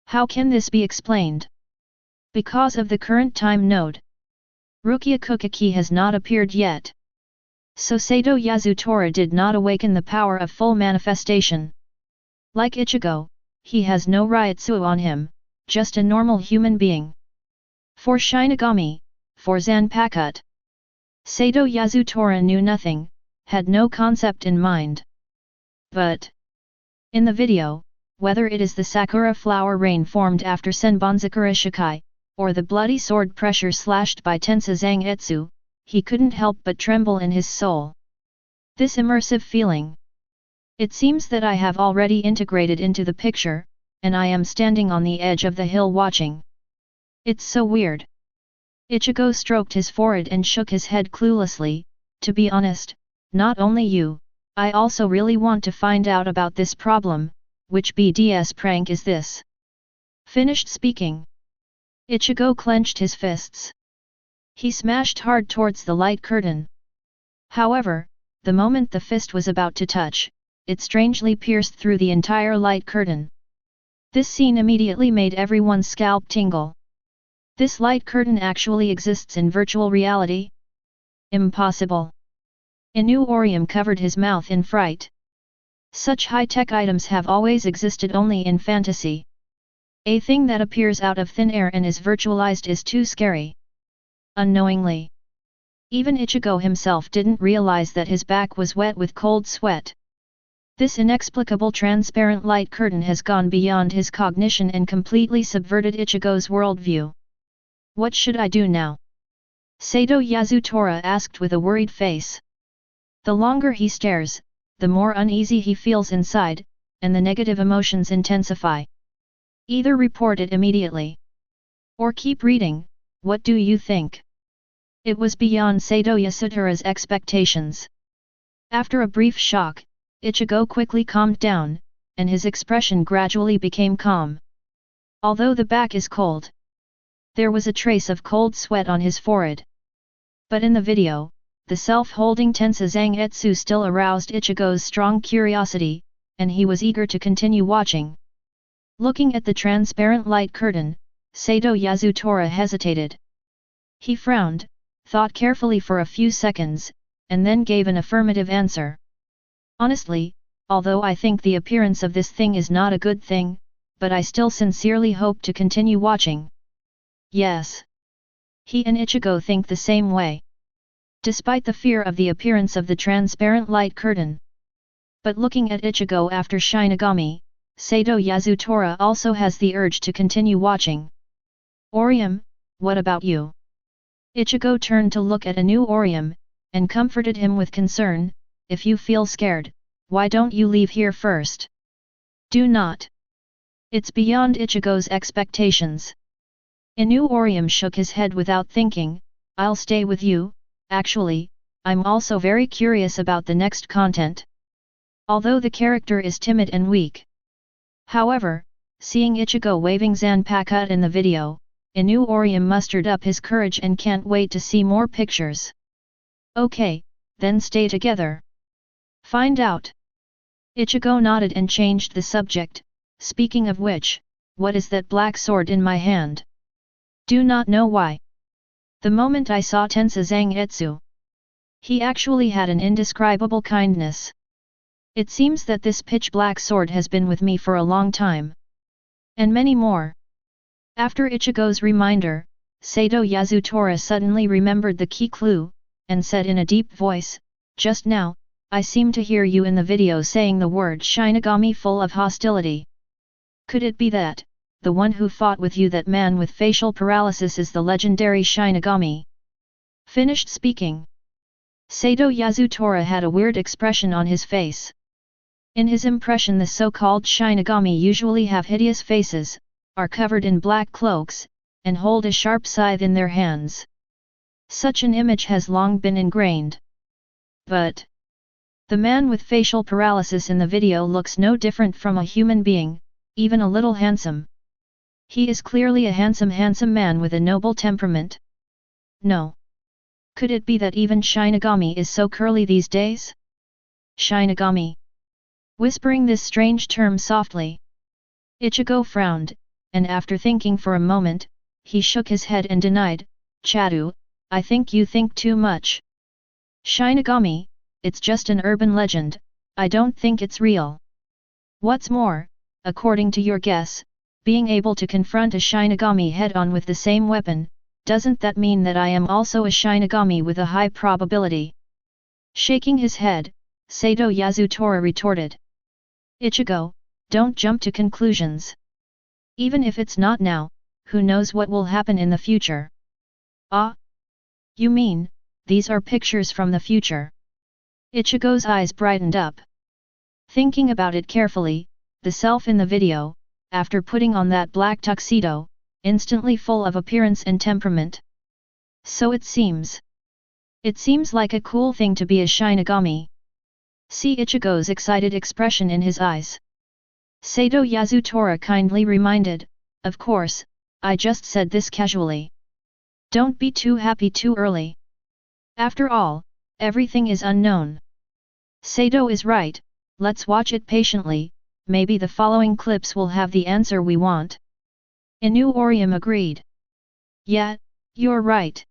How can this be explained? Because of the current time node. Rukia Kukaki has not appeared yet. So Sato Yazutora did not awaken the power of full manifestation. Like Ichigo, he has no Ryutsu on him, just a normal human being. For Shinigami, for Zanpakuto. Sato Yazutora knew nothing, had no concept in mind. But in the video, whether it is the Sakura flower rain formed after Senbonzakura Shikai, or the bloody sword pressure slashed by Tensa Zangetsu, he couldn't help but tremble in his soul. This immersive feeling. It seems that I have already integrated into the picture, and I am standing on the edge of the hill watching. It's so weird. Ichigo stroked his forehead and shook his head cluelessly. To be honest, not only you, I also really want to find out about this problem. Which BDS prank is this? Finished speaking. Ichigo clenched his fists. He smashed hard towards the light curtain. However, the moment the fist was about to touch, it strangely pierced through the entire light curtain. This scene immediately made everyone's scalp tingle. This light curtain actually exists in virtual reality? Impossible. Inu Orium covered his mouth in fright. Such high-tech items have always existed only in fantasy. A thing that appears out of thin air and is virtualized is too scary. Unknowingly, even Ichigo himself didn't realize that his back was wet with cold sweat. This inexplicable transparent light curtain has gone beyond his cognition and completely subverted Ichigo's worldview. What should I do now? Sato Yasutora asked with a worried face. The longer he stares, the more uneasy he feels inside, and the negative emotions intensify. Either report it immediately, or keep reading. What do you think? It was beyond Sato Yasutora's expectations. After a brief shock, Ichigo quickly calmed down, and his expression gradually became calm. Although the back is cold, there was a trace of cold sweat on his forehead. But in the video, the self-holding Tensazang Etsu still aroused Ichigo's strong curiosity, and he was eager to continue watching. Looking at the transparent light curtain, Sato Yasutora hesitated. He frowned, thought carefully for a few seconds, and then gave an affirmative answer. Honestly, although I think the appearance of this thing is not a good thing, but I still sincerely hope to continue watching. Yes. He and Ichigo think the same way. Despite the fear of the appearance of the transparent light curtain. But looking at Ichigo after Shinigami, Sato Yasutora also has the urge to continue watching. Orium, what about you? Ichigo turned to look at Inu Orium, and comforted him with concern. If you feel scared, why don't you leave here first? Do not. It's beyond Ichigo's expectations. Inu Orium shook his head without thinking. I'll stay with you. Actually, I'm also very curious about the next content. Although the character is timid and weak. However, seeing Ichigo waving Zanpakuto in the video, Inu Orium mustered up his courage and can't wait to see more pictures. Okay, then stay together. Find out. Ichigo nodded and changed the subject. Speaking of which, what is that black sword in my hand? Do not know why. The moment I saw Tensazang Etsu, he actually had an indescribable kindness. It seems that this pitch-black sword has been with me for a long time. And many more. After Ichigo's reminder, Sato Yasutora suddenly remembered the key clue, and said in a deep voice, just now, I seem to hear you in the video saying the word Shinigami full of hostility. Could it be that, the one who fought with you, that man with facial paralysis, is the legendary Shinigami? Finished speaking. Sato Yasutora had a weird expression on his face. In his impression, the so-called Shinigami usually have hideous faces, are covered in black cloaks, and hold a sharp scythe in their hands. Such an image has long been ingrained. But the man with facial paralysis in the video looks no different from a human being, even a little handsome. He is clearly a handsome man with a noble temperament. No. Could it be that even Shinigami is so curly these days? Shinigami. Whispering this strange term softly, Ichigo frowned, and after thinking for a moment, he shook his head and denied, Chadu, I think you think too much. Shinigami, it's just an urban legend, I don't think it's real. What's more, according to your guess, being able to confront a Shinigami head-on with the same weapon, doesn't that mean that I am also a Shinigami with a high probability? Shaking his head, Sato Yasutora retorted. Ichigo, don't jump to conclusions. Even if it's not now, who knows what will happen in the future? Ah? You mean, these are pictures from the future? Ichigo's eyes brightened up. Thinking about it carefully, the self in the video, after putting on that black tuxedo, instantly full of appearance and temperament. So it seems. It seems like a cool thing to be a Shinigami. See Ichigo's excited expression in his eyes. Sato Yasutora kindly reminded, of course, I just said this casually. Don't be too happy too early. After all, everything is unknown. Sato is right, let's watch it patiently, maybe the following clips will have the answer we want. Inu Orium agreed. Yeah, you're right.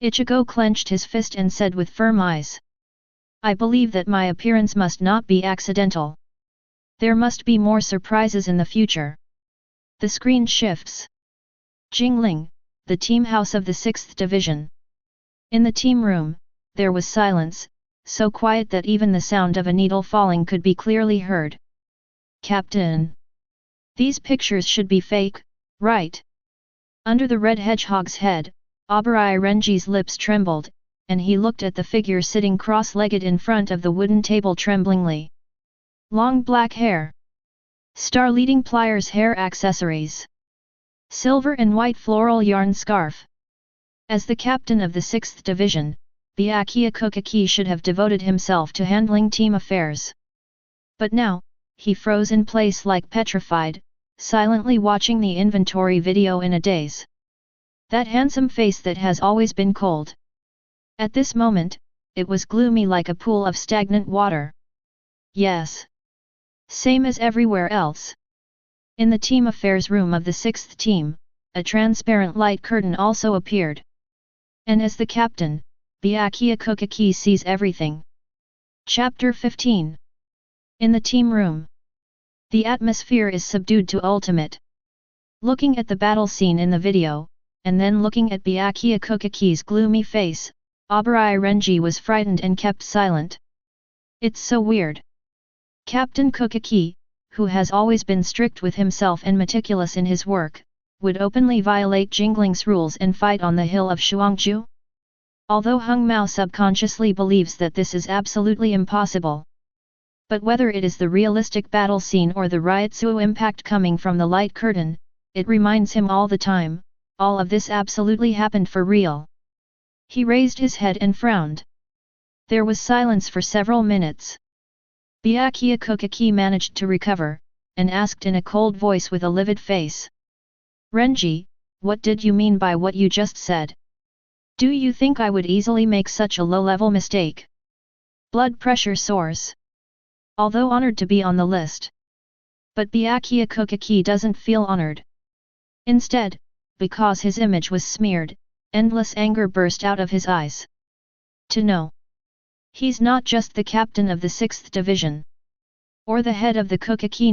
Ichigo clenched his fist and said with firm eyes. I believe that my appearance must not be accidental. There must be more surprises in the future. The screen shifts. Jingling, the team house of the 6th Division. In the team room, there was silence, so quiet that even the sound of a needle falling could be clearly heard. Captain! These pictures should be fake, right? Under the red hedgehog's head, Abarai Renji's lips trembled, and he looked at the figure sitting cross-legged in front of the wooden table tremblingly. Long black hair. Star-leading pliers hair accessories. Silver and white floral yarn scarf. As the captain of the 6th Division, Byakuya Kokaki should have devoted himself to handling team affairs. But now, he froze in place like petrified, silently watching the inventory video in a daze. That handsome face that has always been cold. At this moment, it was gloomy like a pool of stagnant water. Yes. Same as everywhere else. In the team affairs room of the 6th team, a transparent light curtain also appeared. And as the captain, Byakuya Kokaki sees everything. Chapter 15. In the team room. The atmosphere is subdued to ultimate. Looking at the battle scene in the video, and then looking at Byakuya Kokaki's gloomy face, Abarai Renji was frightened and kept silent. It's so weird. Captain Kokaki, who has always been strict with himself and meticulous in his work, would openly violate Jingling's rules and fight on the hill of Shuangju? Although Hung Mao subconsciously believes that this is absolutely impossible. But whether it is the realistic battle scene or the Ryutsu impact coming from the light curtain, it reminds him all the time, all of this absolutely happened for real. He raised his head and frowned. There was silence for several minutes. Byakuya Kokaki managed to recover, and asked in a cold voice with a livid face. Renji, what did you mean by what you just said? Do you think I would easily make such a low-level mistake? Blood pressure soars. Although honored to be on the list. But Byakuya Kokaki doesn't feel honored. Instead, because his image was smeared, endless anger burst out of his eyes. To know. He's not just the captain of the 6th Division. Or the head of the Kokaki